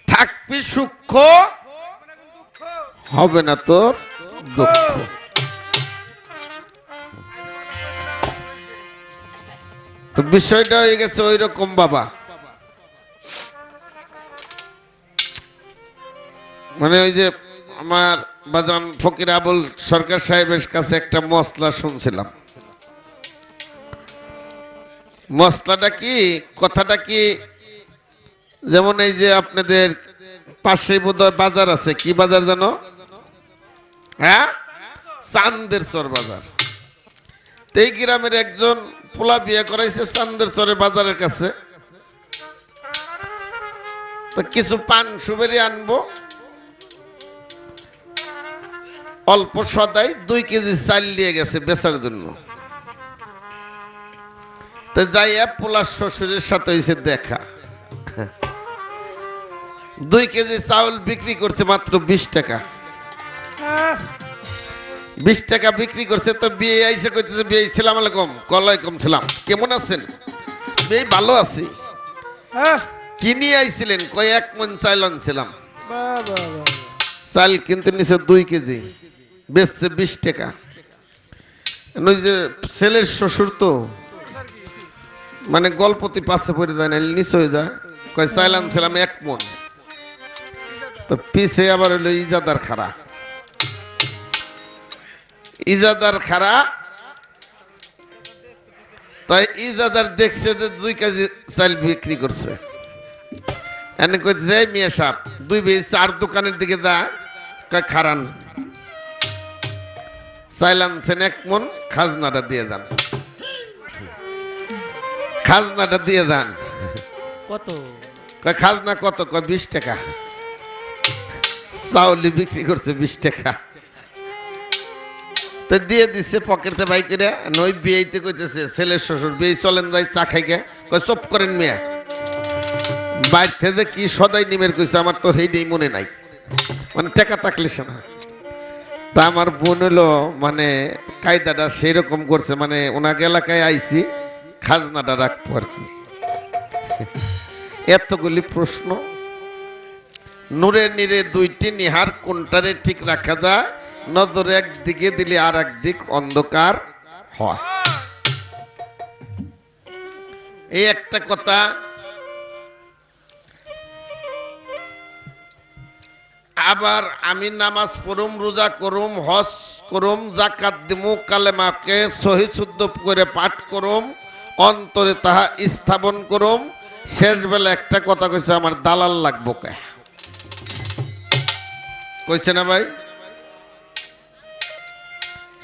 থাকবি সূক্ষ্ম হবে না তোর দুঃখ। তো বিষয়টা হয়ে গেছে ওই রকম বাবা। মানে ওই যে আমার বাজান ফকির আবুল সরকার সাহেবের কাছে একটা মশলা শুনছিলাম। মশলাটা কি, কথাটা কি, যেমন এই যে আপনাদের পাশে বোধহয় বাজার আছে, কি বাজার জানো? হ্যাঁ, চান্দের চর বাজার। এই গ্রামের একজন পোলা বিয়ে করাইছে চান্দের চরের বাজারের কাছে। তো কিছু পান সুবেরি আনবো, অল্প সদাই 2 কেজি চাল নিয়ে গেছে বেচার জন্য। তো যাইয়া পোলার শ্বশুরের সাথে হয়েছে দেখা। 2 কেজি চাউল বিক্রি করছে মাত্র 20 টাকা। 20 টাকা বিক্রি করছে। তো বিয়ে আইসে কইতেছে, বিয়ে ছিলাম আলাইকুম, ওয়ালাইকুম সালাম, কেমন আছেন? বিয়ে ভালো আছি। কি নিয়ে আইছিলেন? কয় 1 মণ চাল আনছিলাম। চাল কিনতে নিছে 2 কেজি, বেচছে 20 টাকা। ওই যে ছেলের শ্বশুর তো মানে গল্পতি পাশে পড়ে যায় না, নিচে হয়ে যায়। কয় চাল আনছিলাম 1 মণ। তো পিছে আবার হইলো ইজাদার খাড়া। ইজাদার খাড়া তাই ইজাদার দেখছে যে 2 কেজি চাল বিক্রি করছে, এনে কই যে মিয়া সাহেব 2 বেশি 4 দোকানের দিকে দা, কয় খারান চাইল আনছেন 1 মন, খাজনাটা দিয়ে দেন, খাজনাটা দিয়ে দেন। কত? কয় খাজনা কত? কয় 20 টাকা। চাউলি বিক্রি করছে 20 টাকা। তো দিয়ে দিচ্ছে পকেটে বাই করে। নই বিয়েতে কইতেছে ছেলের শ্বশুর, বিয়ে চলেন যাই চা খাইকে। কয় চুপ করেন মিয়া, বাইর থেকে কি সদাই নিমের কইছে আমার তো সেইটাই মনে নাই, মানে টাকা থাকলে শোনা। তা আমার বোন হলো মানে কায়দাটা সেই রকম করছে, মানে ওনাকে এলাকায় আইছি খাজনাটা রাখবো আর কি। এতগুলি প্রশ্ন, নূরে নিরে 2টি নিহার, কোনটারে ঠিক রাখা যায়? নজর একদিকে দিলে আর একদিক অন্ধকার হয়। এই একটা কথা। আবার আমি নামাজ পড়ুম, রোজা করুম, হজ করুম, জাকাত দিমু, কালেমাকে সহি শুদ্ধ করে পাঠ করুম, অন্তরে তাহা স্থাপন করুম, শেষ বেলা একটা কথা কইছে আমার দালাল লাগবো কে? কইছে না ভাই?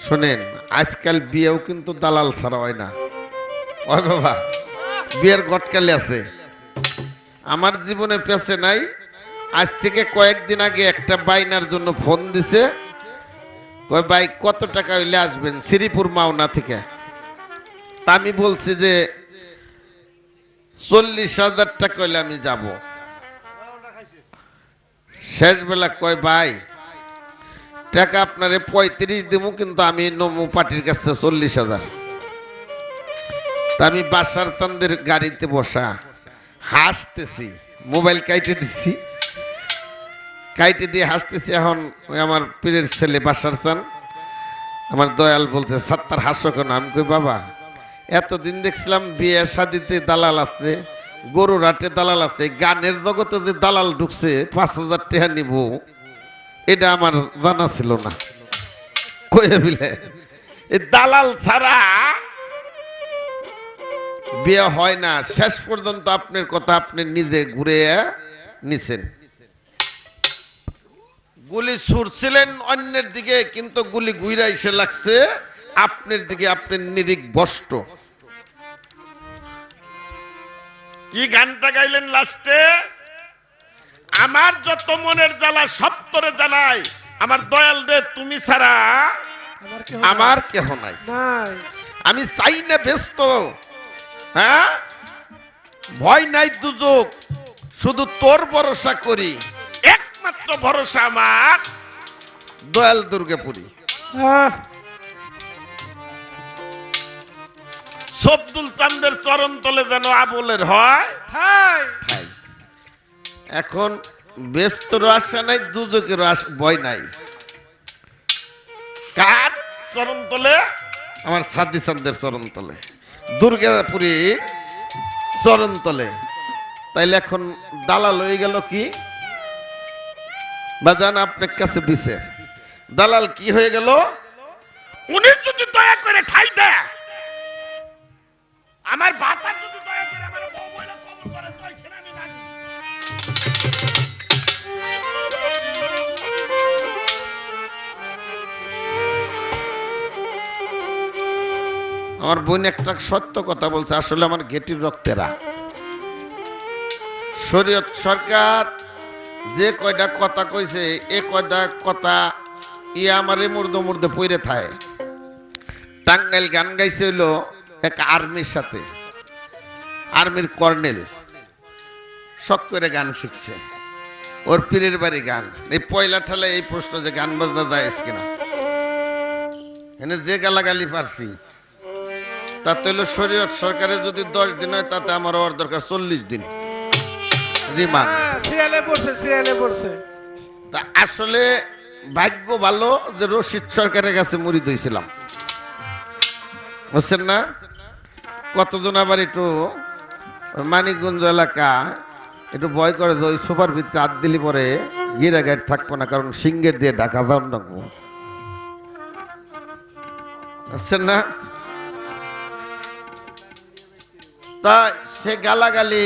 শোনেন, আজকাল বিয়েও কিন্তু দালাল ছাড়া হয় না। ওই বাবা, বিয়ের গটকালি আছে। আমার জীবনে পেছে নাই। আজ থেকে কয়েকদিন আগে একটা বাইনার জন্য ফোন দিছে, কয় ভাই কত টাকা হইলে আসবেন শ্রীপুর মাওনা থেকে। তা আমি বলছি যে 40,000 টাকা হইলে আমি যাব। শেষ বেলা কয় ভাই টাকা আপনারে 35 দিব, কিন্তু আমি নমু পার্টির কাছে 40,000। তা আমি বাসার চান্দের গাড়িতে বসা হাসতেছি, মোবাইল কাইটে দিচ্ছি, কাইটে দিয়ে হাসতেছি। এখন আমার পীরের ছেলে বাসার চান আমার দয়াল বলছে সাত্তার হাস্য কেন? আমি কই বাবা এতদিন দেখছিলাম বিয়ে শাদিতে দালাল আছে, গরুর হাটে দালাল আছে, গানের জগতে যে দালাল ঢুকছে 5,000 টাকা নিব, এটা আমার জানা ছিল না। কয়ে বিলে এই দালাল ছাড়া বিয়ে হয় না। শেষ পর্যন্ত আপনার কথা আপনি নিজে ঘুরে নিছেন। গুলি ছুড়ছিলেন অন্যের দিকে, কিন্তু গুলি ঘুরে এসে লাগছে আপনার দিকে। আপনি নিরিক বষ্ট। কি গানটা গাইলেন লাস্টে? আমার যত মনের জ্বালা সব তোরে জানাই, আমার দয়াল রে তুমি ছাড়া আমার কেহ নাই। আমি চাই না ব্যস্ত, হ্যাঁ ভয় নাই দুযোগ, শুধু তোর ভরসা করি, একমাত্র ভরসা আমার দয়াল দুর্গাপুরী। সবদুল চান্দের চরণ তলে যেন আবলের হয়। এখন ব্যস্তর আশা নাই, দুযোগের ভয় নাই। কার চরণ তলে? আমার সাদি চান্দের চরণ তলে, দুর্গাপুরীর চরণ তলে। তাইলে এখন দালাল হয়ে গেল কি বাজান আপনার কাছে বিচার? দালাল কি হয়ে গেল? উনি যদি দয়া করে ঠাই দেয়, আমার বাবা যদি দয়া করে আমার বউ বলে কবুল করে, তাই ছেড়ে আমি রাজি। আমার বোন একটা সত্য কথা বলছে, আসলে আমার গেটির রক্তেরা। শরীয়ত সরকার যে কয়টা কথা কইছে, এ কয়টা কথা আমারে মুর্দে মুর্দে পইরে থাকে। টাঙ্গাইল গান গাইছে হইলো এক আর্মির সাথে, আর্মির কর্নেল শখ করে গান শিখছে, ওর পীরের বাড়ি গান। এই পয়লা ঠালে এই প্রশ্ন যে গান বাজনা যায় কিনা, এনে যে গালাগালি পারছি তাতে হইলো শরীয়ত সরকারের যদি 10 দিন হয়, তাতে আমার হওয়ার দরকার 40 দিন রিমান্ড। তা আসলে ভাগ্য ভালো যে রশিদ সরকারের কাছে মুরিদ হইছিলাম, বুঝছেন না? কতজন আবার একটু মানিকগঞ্জ এলাকা একটু ভয় করে যে ওই সোফার ভিতরে হাত দিলি পরে গিরা গাইড থাকবো না, কারণ সিঙ্গের দিয়ে ঢাকা যাওয়ার লাগবো, বুঝছেন না? তা সে গালাগালি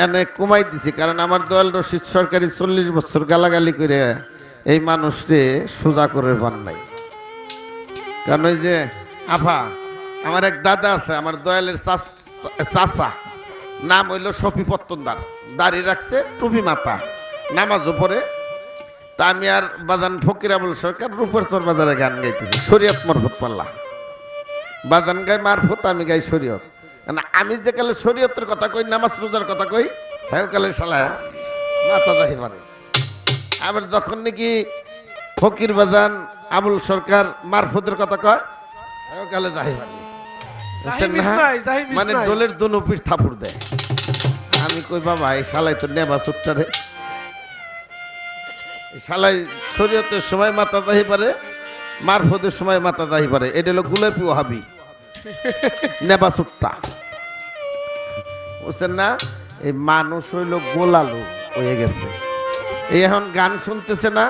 এনে কমাই দিছি, কারণ আমার দয়াল রশিদ সরকারি 40 বছর গালাগালি করে এই মানুষকে সোজা করে পান নাই। কারণ ওই যে আফা, আমার এক দাদা আছে, আমার দয়ালের চাচা, নাম হইল শফি পত্তনদার, দাড়ি রাখছে, টুপি মাথা, নামাজও পড়ে। তা আমি আর বাজান ফকির আবুল সরকার রূপেরচর বাজারে গান গাইতেছি, শরীয়ত মারফত পাল্লা। বাজান গাই মারফত, আমি গাই শরীয়ত। আমি যে কালে শরীয়তের কথা কই, নামাজ রোজার কথা কই, হ্যাঁ কালে শালা মাথা যাই পারে। আবার যখন নাকি ফকির বাজান আবুল সরকার মারফতের কথা কয়, হ্যাঁ কালে যাই পারে। মানে ডোলের দুনুপির থাপুর দেয়। আমি কই বাবা, এই শালাই তো নেবা চুট্টারে, শালাই শরীয়তের সময় মাথা যাই পারে, মারফতের সময় মাথা যাই পারে। এটা হলো গুলাপি ওহাবি নেবা চুট্টা, বুঝছেন না? এই মানুষ হইল গোলালু হয়ে গেছে। এই এখন গান শুনতেছে না,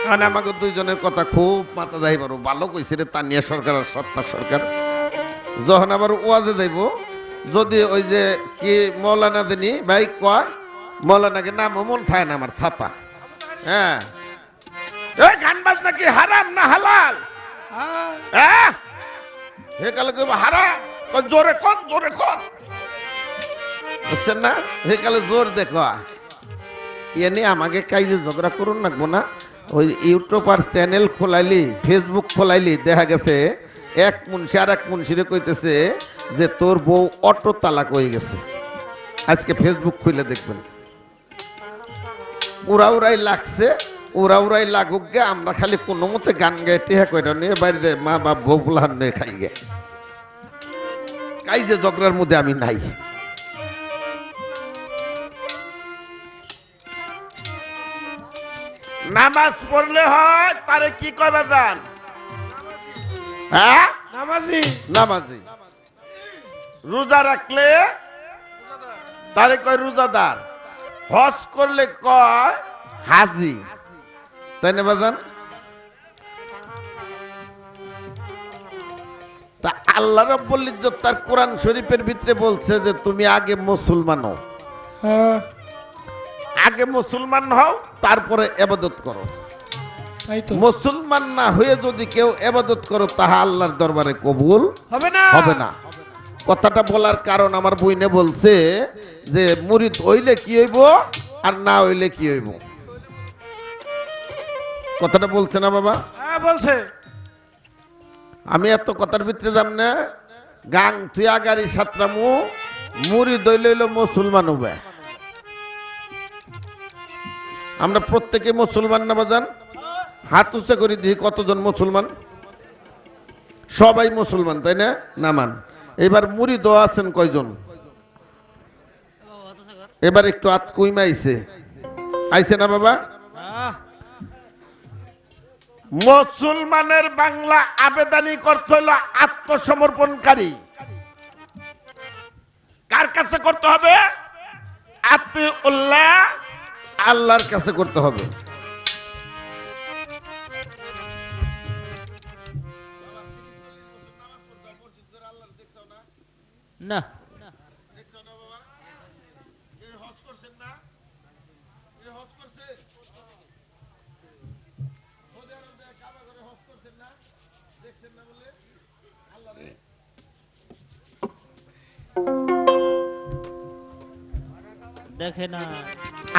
মানে আমাকে দুইজনের কথা খুব মাথা যাই পারো, ভালো কইছে রে তানিয়া সরকার আর সত্তা সরকার। যখন আবার ওয়াজে যাইব, যদি ওই যে কি মৌলানা দিনী ভাই কয়, মৌলানাকে নাম মন খায় না আমার ছাপা। হ্যাঁ, এই গান বাজনা কি হারাম না হালাল? হ্যাঁ, হে কালে কইব হারাম, জোরে কর, জোরে কর, বুঝছেন না? হে কালে জোর দেখো। এনে আমাকে কাইজে ঝগড়া করুন রাখবো না। ওই ইউটিউব আর চ্যানেল খোলাইলি, ফেসবুক খোলাইলি, দেখা গেছে এক মুন্সি আর এক মুন্সিরে কইতেছে যে তোর বউ অটো তালাক হয়ে গেছে। আজকে ফেসবুক খুলে দেখবেন, উড়াই লাগছে, উড়াই লাগুক গে, আমরা খালি কোনো মতে গান গাই টেহা কইটা নিয়ে বাইরে দেয়, মা বাপ বউ বুলাহান নিয়ে খাই গে। কাইজে ঝগড়ার মধ্যে আমি নাই। নামাজ পড়লে হয় তারে কি কইবা জান? হ্যাঁ, নামাজি। নামাজি। রোজা রাখলে তারে কয় রোজাদার, হজ করলে কয় হাজি, তাই না বাজান? তা আল্লাহ রাব্বুল ইজ্জত তার কোরআন শরীফের ভিতরে বলছে যে তুমি আগে মুসলমান হও, আগে মুসলমান হও, তারপরে ইবাদত করো। মুসলমান না হয়ে যদি কেউ ইবাদত করো, তাহা আল্লাহর দরবারে কবুল হবে না, হবে না। কথাটা বলার কারণ আমার বইনে বলছে যে মুরিদ হইলে কি হইব আর না হইলে কি হইব। কথাটা বলছে না বাবা? হ্যাঁ বলছে। আমি এত কথার ভিতরে যাম না। গাং তুই আগারি সাতরামু, মুরিদ হইলে হইল মুসলমান হবে। আমরা প্রত্যেকে মুসলমান না বাজান? হাত উঁচা করে দিই, কতজন মুসলমান? সবাই মুসলমান, তাই না? নামান। এবার মুরিদ আছেন কয়জন? এবার একটু হাত কইমা আইছে না বাবা? মুসলমানের বাংলা আবেদনই করতে হলো আত্মসমর্পণকারী। কার কাছে করতে হবে? আতিউল্লাহ, আল্লাহর কাছে করতে হবে। না দেখে না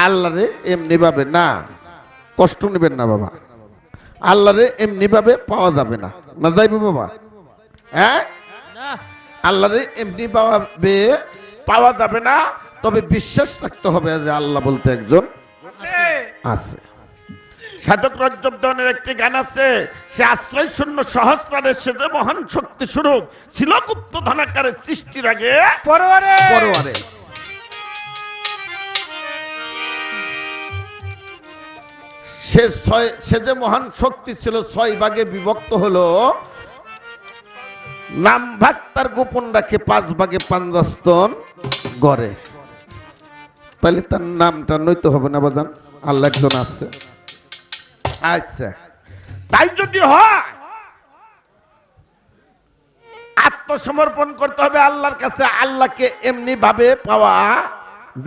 আল্লাহরে এমনি ভাবে না, কষ্ট নেবেন না বাবা। আল্লাহরে এমনি ভাবে পাওয়া যাবে না, না যাইবে বাবা? হ্যাঁ, আল্লাহরে এমনি ভাবে পাওয়া যাবে না, তবে বিশ্বাস রাখতে হবে যে আল্লাহ বলতে একজন আছে। সাধক রজ্জব দেওয়ানের একটি গান আছে, সে আশ্রয় শূন্য সহস্রারে, সে যে মহান শক্তি স্বরূপ ছিল গুপ্ত ধনাকারে সৃষ্টির আগে পরোয়ারে পরোয়ারে। সে যে মহান শক্তি ছিল, 6 ভাগে বিভক্ত হলো, নাম ভাগ তার গোপন রাখে, 5 ভাগে পাঞ্জাস্তন গড়ে। তাহলে তার নামটা নইতে হবে না বাজান? আল্লাহ একজন আছে। আচ্ছা, তাই যদি হয় আত্মসমর্পণ করতে হবে আল্লাহর কাছে। আল্লাহকে এমনি ভাবে পাওয়া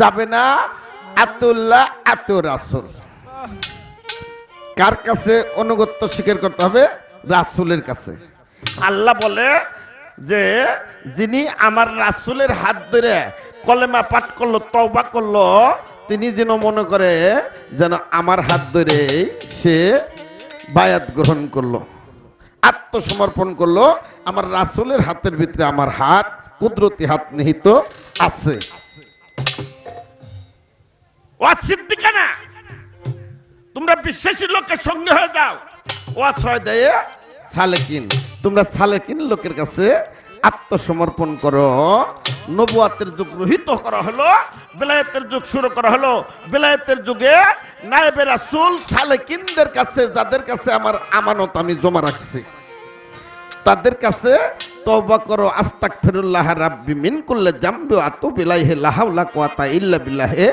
যাবে না। আতুল্লাহ আতু রাসূল, কার কাছে অনুগত্য স্বীকার করতে হবে? রাসূলের কাছে। আল্লাহ বলে যে যিনি আমার রাসূলের হাত ধরে কলেমা পাঠ করলো, তওবা করলো, তিনি যেন মনে করে যেন আমার হাত ধরে সে বায়াত গ্রহণ করলো, আত্মসমর্পণ করলো। আমার রাসূলের হাতের ভিতরে আমার হাত, কুদরতি হাত নিহিত আছে। ওয়াজ সিদ্দিকা না, তোমরা বিশ্বাসী লোকের সঙ্গে হয়ে যাও। ওয়াজ হয় দেয় সালেকিন, তোমরা সালেকিন লোকের কাছে আত্মসমর্পণ করো। নবুয়াতের যুগ রহিত করা হলো, বেলায়েতের যুগ শুরু করা হলো। বেলায়েতের যুগে নায়েবে রাসূল সালেকিনদের কাছে, যাদের কাছে আমার আমানত আমি জমা রাখছি, তাদের কাছে তওবা করো। আস্তাগফিরুল্লাহ রাব্বি মিন কুল্লি জামবি ওয়া আতুবু ইলাইহি লা হাওলা কুওয়াতা ইল্লা বিল্লাহি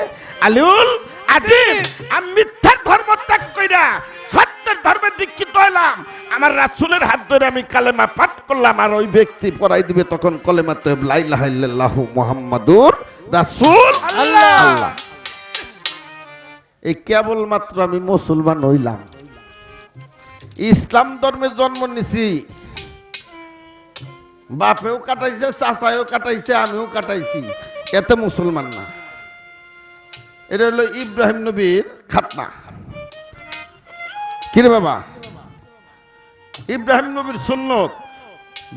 আলিউল আজিম। আমি মিথ্যার ধর্ম ত্যাগ কইরা সত্যের ধর্মে দীক্ষিত হলাম। আমার রাসূলের হাত ধরে আমি কালেমা পাঠ করলাম, আর ওই ব্যক্তি পড়াই দিবে তখন কলেমা তয়্যিব লা ইলাহা ইল্লাল্লাহু মুহাম্মাদুর রাসূলুল্লাহ। এই কেবল মাত্র আমি মুসলমান হইলাম, ইসলাম ধর্মে জন্ম নিছি। বাপেও কাটাইছে, চাচাও কাটাইছে, আমিও কাটাইছি, এতে মুসলমান না। এটা হলো ইব্রাহিম নবীর খাতনা। কিরে বাবা, ইব্রাহিম নবীর সুন্নত।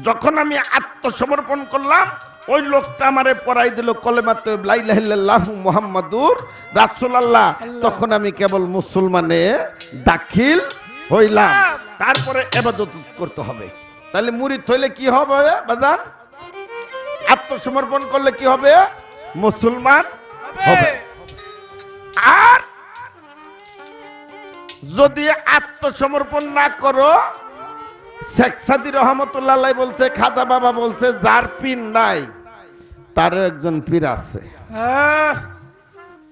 যখন আমি আত্মসমর্পণ করলাম, ওই লোকটা আমারে পড়াই দিল কলেমা তয়্যিব লা ইলাহা ইল্লাল্লাহু মুহাম্মাদুর রাসূলুল্লাহ। তখন আমি কেবল মুসলমানে দাখিল হইলাম। তারপরে ইবাদত করতে হবে। তাহলে মুরিদ হইলে কি হবে বাজান? আত্মসমর্পণ করলে কি হবে? মুসলমান হবে। আর যদি আত্মসমর্পণ না করো, শেখ সাদী রহমতুল্লাহ আলাইহি বলছে, খাজা বাবা বলছে, যার পীর নাই তারও একজন পীর আছে,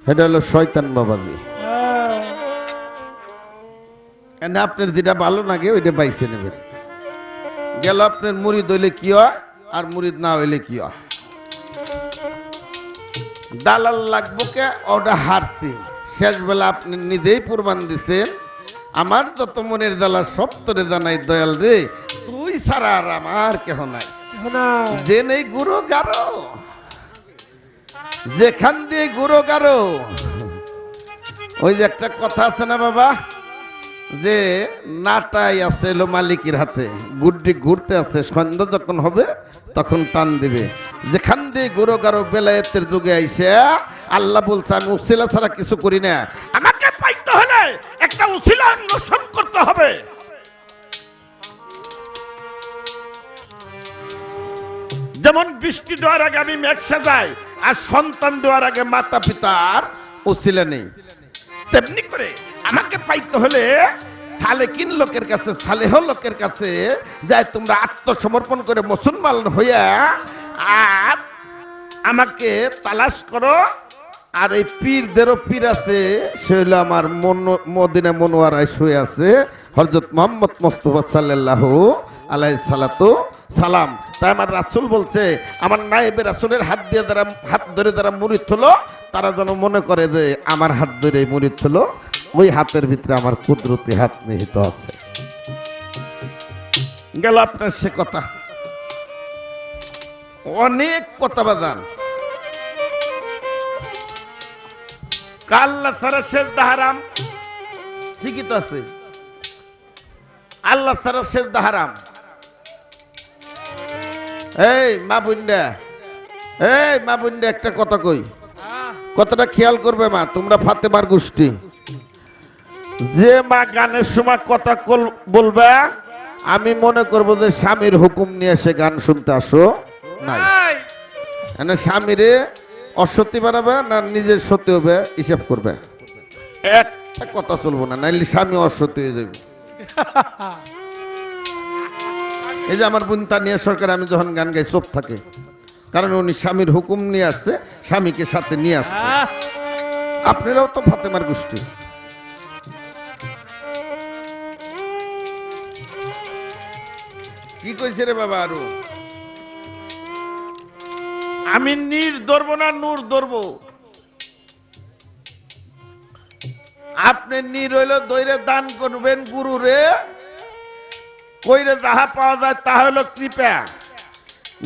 সেটা হলো শয়তান বাবাজি। আপনার যেটা ভালো লাগে ওইটা বাইছে নেবেন। গেল আপনার মুরিদ হইলে কি হয়, আর মুরিদ না হইলে কি হয়। দালাল লাগবো কে, ওটা হারছি। শেষ বেলা আপনি নিজেই প্রমাণ দিছেন, আমার যত মনের জ্বালা সব তোরে জানাই দয়াল রে, তুই ছাড়া আর আমার কেহ নাই। যে নেই গুরু গারো, যেখান দিয়ে গুরু গারো। ওই যে একটা কথা আছে না বাবা, যে নাটাই আছে এলো মালিকের হাতে, গুড্ডি ঘুরতে আছে, সন্ধ্যা যখন হবে তখন টান দিবে। যেখান দিয়ে গুরু গারো বেলায়েতের যুগে আইসে আল্লাহ বলছে আমি উসিলা ছাড়া কিছু করি না। আমাকে পাইতে হলে একটা উসিলা অনুসরণ করতে হবে। যেমন বৃষ্টি দেওয়ার আগে আমি মেঘ সাজাই, আর সন্তান দেওয়ার আগে মাতা পিতার উসিলা নেই, তেমনি করে আমাকে পাইতে হলে সালেকিন লোকের কাছে, সালেহ লোকের কাছে যায় তোমরা আত্মসমর্পণ করে মুসলমান হইয়া আর আমাকে তালাশ করো। আর এই পীরদেরও পীর আছে, সে হলো আমার মদিনা মনোয়ারায় শুয়ে আছে হযরত মুহাম্মদ মুস্তাফা সাল্লাল্লাহু আলাইহি সাল্লাতু সালাম। তাই আমার রাসূল বলছে, আমার নায়েবে রাসূলের হাত দিয়ে যারা, হাত ধরে যারা মুরিদ হলো, তারা যেন মনে করে যে আমার হাত ধরে মুরিদ হলো, ওই হাতের ভিতরে আমার কুদরতি হাত নিহিত আছে। গেল আপনার সে কথা। অনেক কথা বাজান। আল্লাহ ছাড়া সেজদা হারাম, ঠিকই তো আছে। আল্লাহ ছাড়া সেজদা হারাম। এই মা বুন্ডা, এই মা বুন্ডা, একটা কথা কই, কথাটা খেয়াল করবে মা, তোমরা ফাতেমার গোষ্ঠী। যে মা গানের সময় কথা বলবে, আমি মনে করবো যে স্বামীর হুকুম নিয়ে সে গান শুনতে আসো নাই। স্বামীরে অসত্যি বানাবে না নিজের সত্যি হবে হিসাব করবে, একটা কথা চলবো না, নাইলে স্বামী অসত্যি হয়ে যাবে। এই যে আমার বোন তানিয়া সরকার, আমি যখন গান গাই চুপ থাকে, কারণ উনি স্বামীর হুকুম নিয়ে আসছে, স্বামীকে সাথে নিয়ে আসছে। আপনারাও তো ফাতেমার গোষ্ঠী। কি কইছে রে বাবা? আরো আমি নীর ধরবো না নূর ধরবো? আপনি নীর হইল দইরে দান করবেন গুরুরে, কইরে যাহা পাওয়া যায় তা হইল কৃপা।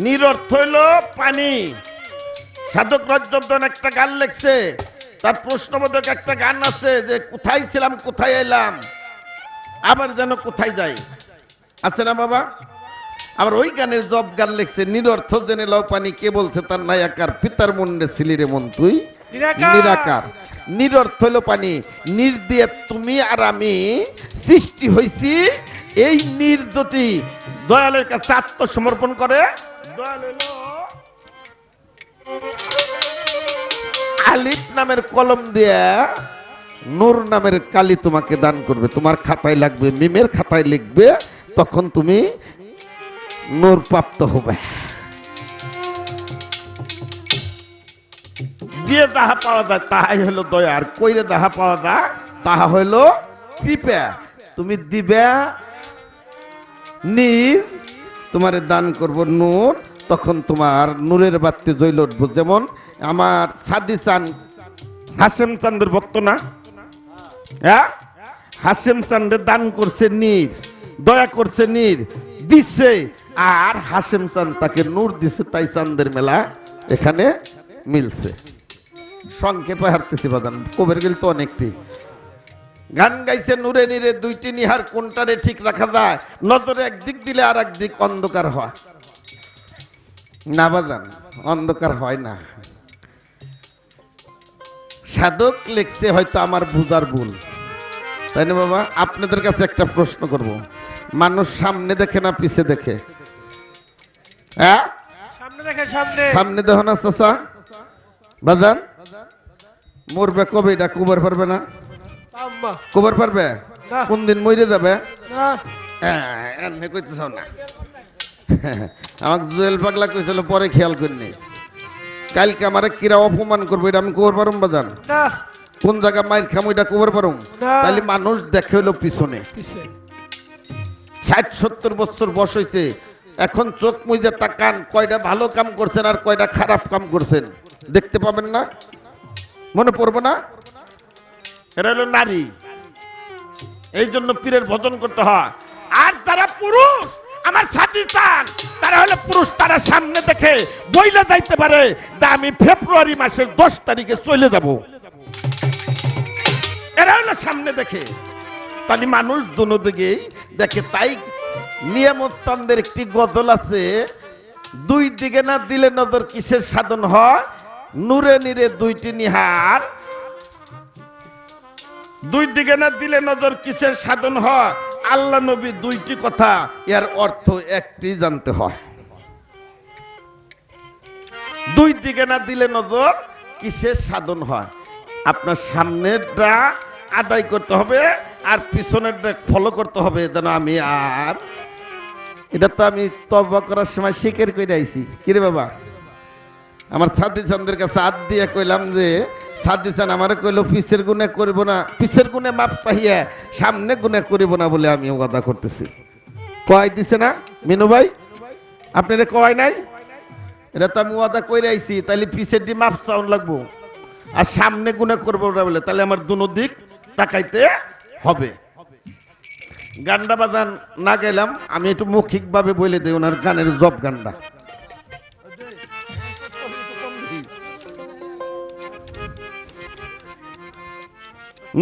নীর অর্থ হইল পানি। সাধক রজবদন একটা গান লেখছে, তার প্রশ্নবোধক একটা গান আছে যে কোথায় ছিলাম কোথায় এলাম আবার যেন কোথায় যাই, আছে না বাবা? আবার ওই গানের জব গান লিখছে, নিরর্থ জেনে লও পানি, কে বলছে তার নায়াকার, পিতার মুন্ডে ছিলি রে মন তুই নিরাকার। নিরর্থ হইল পানি, নির দিয়ে তুমি আর আমি সৃষ্টি হইছি। এই নির্দতি দয়ালের কাছে আত্মসমর্পণ করে। দয়াল হইল আলিফ নামের কলম দিয়া নূর নামের কালি তোমাকে দান করবে। তোমার খাতায় লাগবে, মিমের খাতায় লিখবে, তখন তুমি নূর প্রাপ্ত হবে। দিয়ে যাহা পাওয়া যায় তাহাই হলো দয়া, আর কইরে যাহা পাওয়া যায় তাহা হইল কৃপা। তুমি দিবে নীর, তোমারে দান করব নূর, তখন তোমার নূরের বাতি জ্বলে উঠবো। যেমন আমার সাদি চান হাসেম চান্দের ভক্ত না? হ্যাঁ, হাসেম চান্দের দান করছে নীর, দয়া করছে নীর, দিচ্ছে, আর হাসেম চান তাকে নূর দিছে, তাই চান্দের মেলা এখানে মিলছে। সংক্ষেপে হারতেছি বাজান, কবের গেল তো অনেকটি গান গাইছে নূরে নীরে দুইটি নিহার, কোনটারে ঠিক রাখা যায়? নজরে একদিক দিলে আর একদিক অন্ধকার হয় না বাজান, অন্ধকার হয় না। সাধক লেখছে, হয়তো আমার বুঝার ভুল, তাই না বাবা? আপনাদের কাছে একটা প্রশ্ন করব, মানুষ সামনে দেখে না পিছে দেখে? হ্যাঁ, সামনে দেখে। সামনে সামনে দেখো না চাচা বাজান? মরবে কবে এটা কবার পারবে না? আম্মা কবার পারবে? না। কোন দিন মরে যাবে? না এমনি কইতে চাও না। আমাকে জুয়েল পাগলা কইছিল পরে খেয়াল করিনি। কালকে আমার কিরা অপমান করবো, এটা আমি কবার পারুম বাজান? না কোন জায়গা মাইর খামো এটা কবার পারুম? না। তাহলে মানুষ দেখে হইলো পিছনে। পিছে 60-70 বছর বয়স হয়েছে, এখন চোখ মুজে তাকান, কয়টা ভালো কাম করছেন আর কয়টা খারাপ কাম করছেন দেখতে পাবেন না? মনে পড়বো না? এরা হলো নারী, এই জন্য পীরের ভজন করতে হয়। আর তারা পুরুষ, আমার ছাতি চান, তারা হলো পুরুষ, তারা সামনে দেখে বইলে যাইতে পারে তা আমি ফেব্রুয়ারি মাসের 10 তারিখে চলে যাব, এরা হলো সামনে দেখে। তাহলে মানুষ দুনো দিকেই দেখে। তাই নিয়ামতদের একটি গজল আছে, দুই দিকে না দিলে নজর কিসের সাধন হয়? নূরে নীরে দুইটি নিহার, দুই দিকে না দিলে নজর কিসের সাধন হয়? আল্লাহ নবী দুইটি কথা, এর অর্থ একটি জানতে হয়। দুই দিকে না দিলে নজর কিসের সাধন হয়? আপনার সামনেরটা আদায় করতে হবে আর পিছনেরটা ফলো করতে হবে, যেন আমি আর এটা তো আমি তওবা করার সময় স্বীকার করে আইছি। কিরে বাবা, আমার সাদি চান্দের কাছে হাত দিয়ে কইলাম যে সাদি চান আমারে কইলো পিছের গুণে করব না, পিছের গুণে মাপ চাহিয়া সামনে গুণে করিব না বলে আমি ওয়াদা করতেছি। কয় দিছে না মিনু ভাই? আপনারা কয় নাই? এটা তো আমি ওয়াদা কইরা আইছি, তাহলে পিছের দি মাপ চাউন লাগবো আর সামনে গুণে করবো না বলে, তাহলে আমার দুনো দিক তাকাইতে হবে। গানটা বাজান না গেলাম, আমি একটু মৌখিক ভাবে বলে দিই ওনার গানের জব গানটা।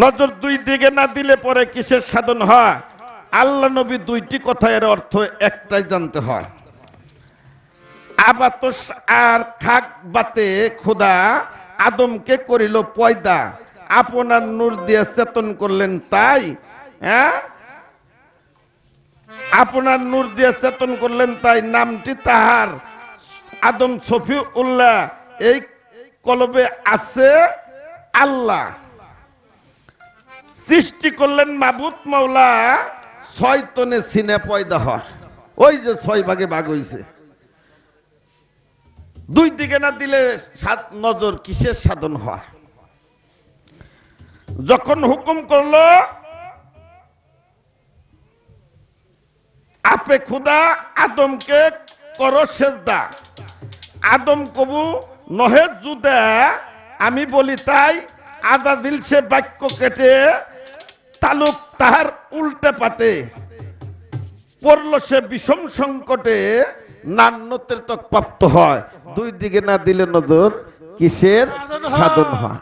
নজর দুই দিকে না দিলে পরে কিসের সাধন হয়? আল্লাহ নবী দুইটি কথা, এর অর্থ একটাই জানতে হয়। আবাতস আর খাক বাতে খোদা আদমকে করিল পয়দা, আপনার নূর দিয়ে চেতন করলেন তাই। হ্যাঁ, আপনার নূর দিয়ে চেতন করলেন তাই, নামটি তাহার আদম সফি উল্লাহ, এই কলবে আছে আল্লাহ। সৃষ্টি করলেন মাবুদ মাওলা, 6 তনে সিনে পয়দা হয়। ওই যে 6 ভাগে ভাগ হইছে। দুই দিকে না দিলে নজর কিসের সাধন হয়? যখন হুকুম করলো আপে খুদা আদমকে করো সেজদা, আদম কবু নহে জুদে আমি বলি তাই আদা দিল সে বাক্য কেটে তালুক তাহার উল্টে পাটে পড়ল সে বিষম সংকটে নান্যতের তক প্রাপ্ত হয় দুই দিকে না দিলে নজর কিসের সাধন হয়।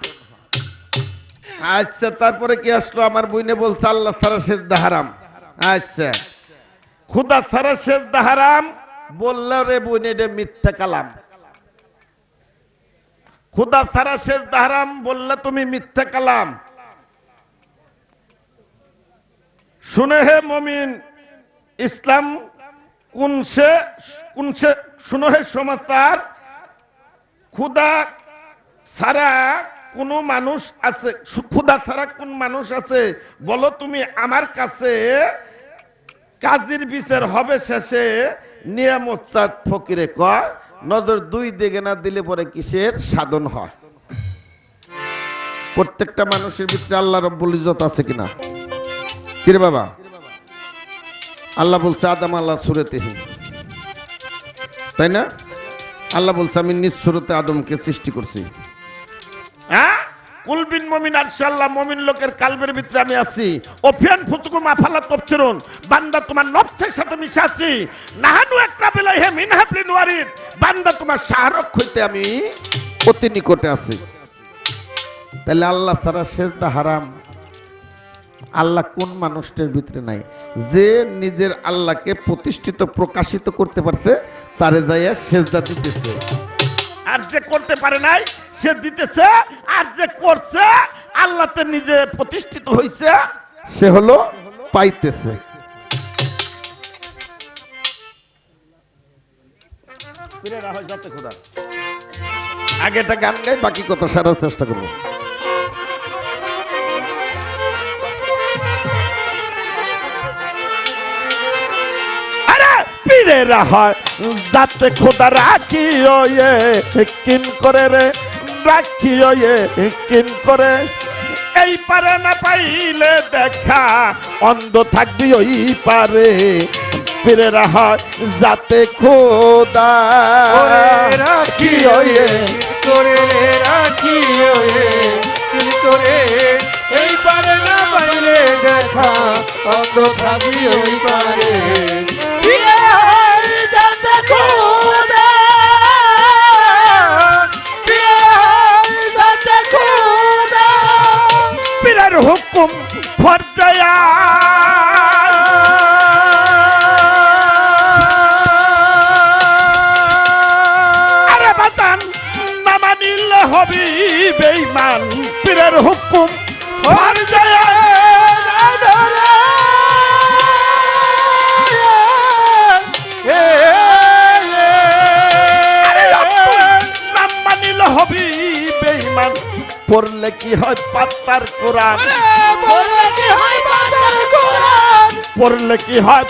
আচ্ছা তারপরে কি আসলো আমার বইনে বলছে আল্লাহ ছাড়া সেজদা হারাম। আচ্ছা খুদা ছাড়া সেজদা হারাম বললে রে বইনে এটা মিথ্যা কালাম। খুদা ছাড়া সেজদা হারাম বললে তুমি মিথ্যা কালাম। শুনে হে মুমিন ইসলাম কোন সে শুনো হে সমাচার খুদা ছাড়া কোন মানুষ আছে খুদা ছাড়া কোন মানুষ আছে বলো তুমি আমার কাছে কাজীর বিচার হবে শেষে নিয়ামত চাঁদ ফকিরে কয় নজর দুই দিকে না দিলে পরে কিসের সাধন হয়। প্রত্যেকটা মানুষের ভিতরে আল্লাহ রব্বুল ইজ্জত আছে কিনা কিরে বাবা? আল্লাহ বলছে আদম আল্লাহ সুরতেহি, তাই না? আল্লাহ বলছে আমি নিজ সুরতে আদমকে সৃষ্টি করছি। হ্যাঁ কুলবিন মুমিন আল্লাহ মুমিন লোকের কালবের ভিতরে আমি আছি। ওফিয়ান ফুচকুম আফালা তফসিরুন বান্দা তোমার নফসের সাথে মিশে আছি। নাহানু একটা বেলায় হে মিন হাবলিন ওয়ারিদ বান্দা তোমার শাহরক হইতে আমি অতি নিকটে আছি। তাহলে আল্লাহ ছাড়া সেজদা হারাম। আল্লাহ কোন মানুষটার ভিতরে নাই যে নিজের আল্লাহকে প্রতিষ্ঠিত প্রকাশিত করতে পারছে তারে যাইয়া সেজদা দিতেছে, আর যে করতে পারে নাই সে দিতেছে, আর যে করছে আল্লাহতে নিজে প্রতিষ্ঠিত হইছে সে হলো পাইতেছে। আগে একটা গান গাই বাকি কথা সারার চেষ্টা করবো। পীরেরা হয় যাতে খোদা রাখিও কিন করে রে রাখিও কিন করে এই পারে না পাইলে দেখা অন্ধ থাকবি ওই পারে। পীরেরা হয় যাতে খোদা রাখিও করে রাখিও কিন করে এই পারে না পাইলে দেখা অন্ধ থাকবি ওই পারে। পীরের হুকুম ফরজয়া আরে বাতান না মানিলে হবি বেঈমান। পীরের হুকুম ফরজয়া হবি বেঈমান। পড়লে কি হয় পাতার কোরআন, পড়লে কি হয়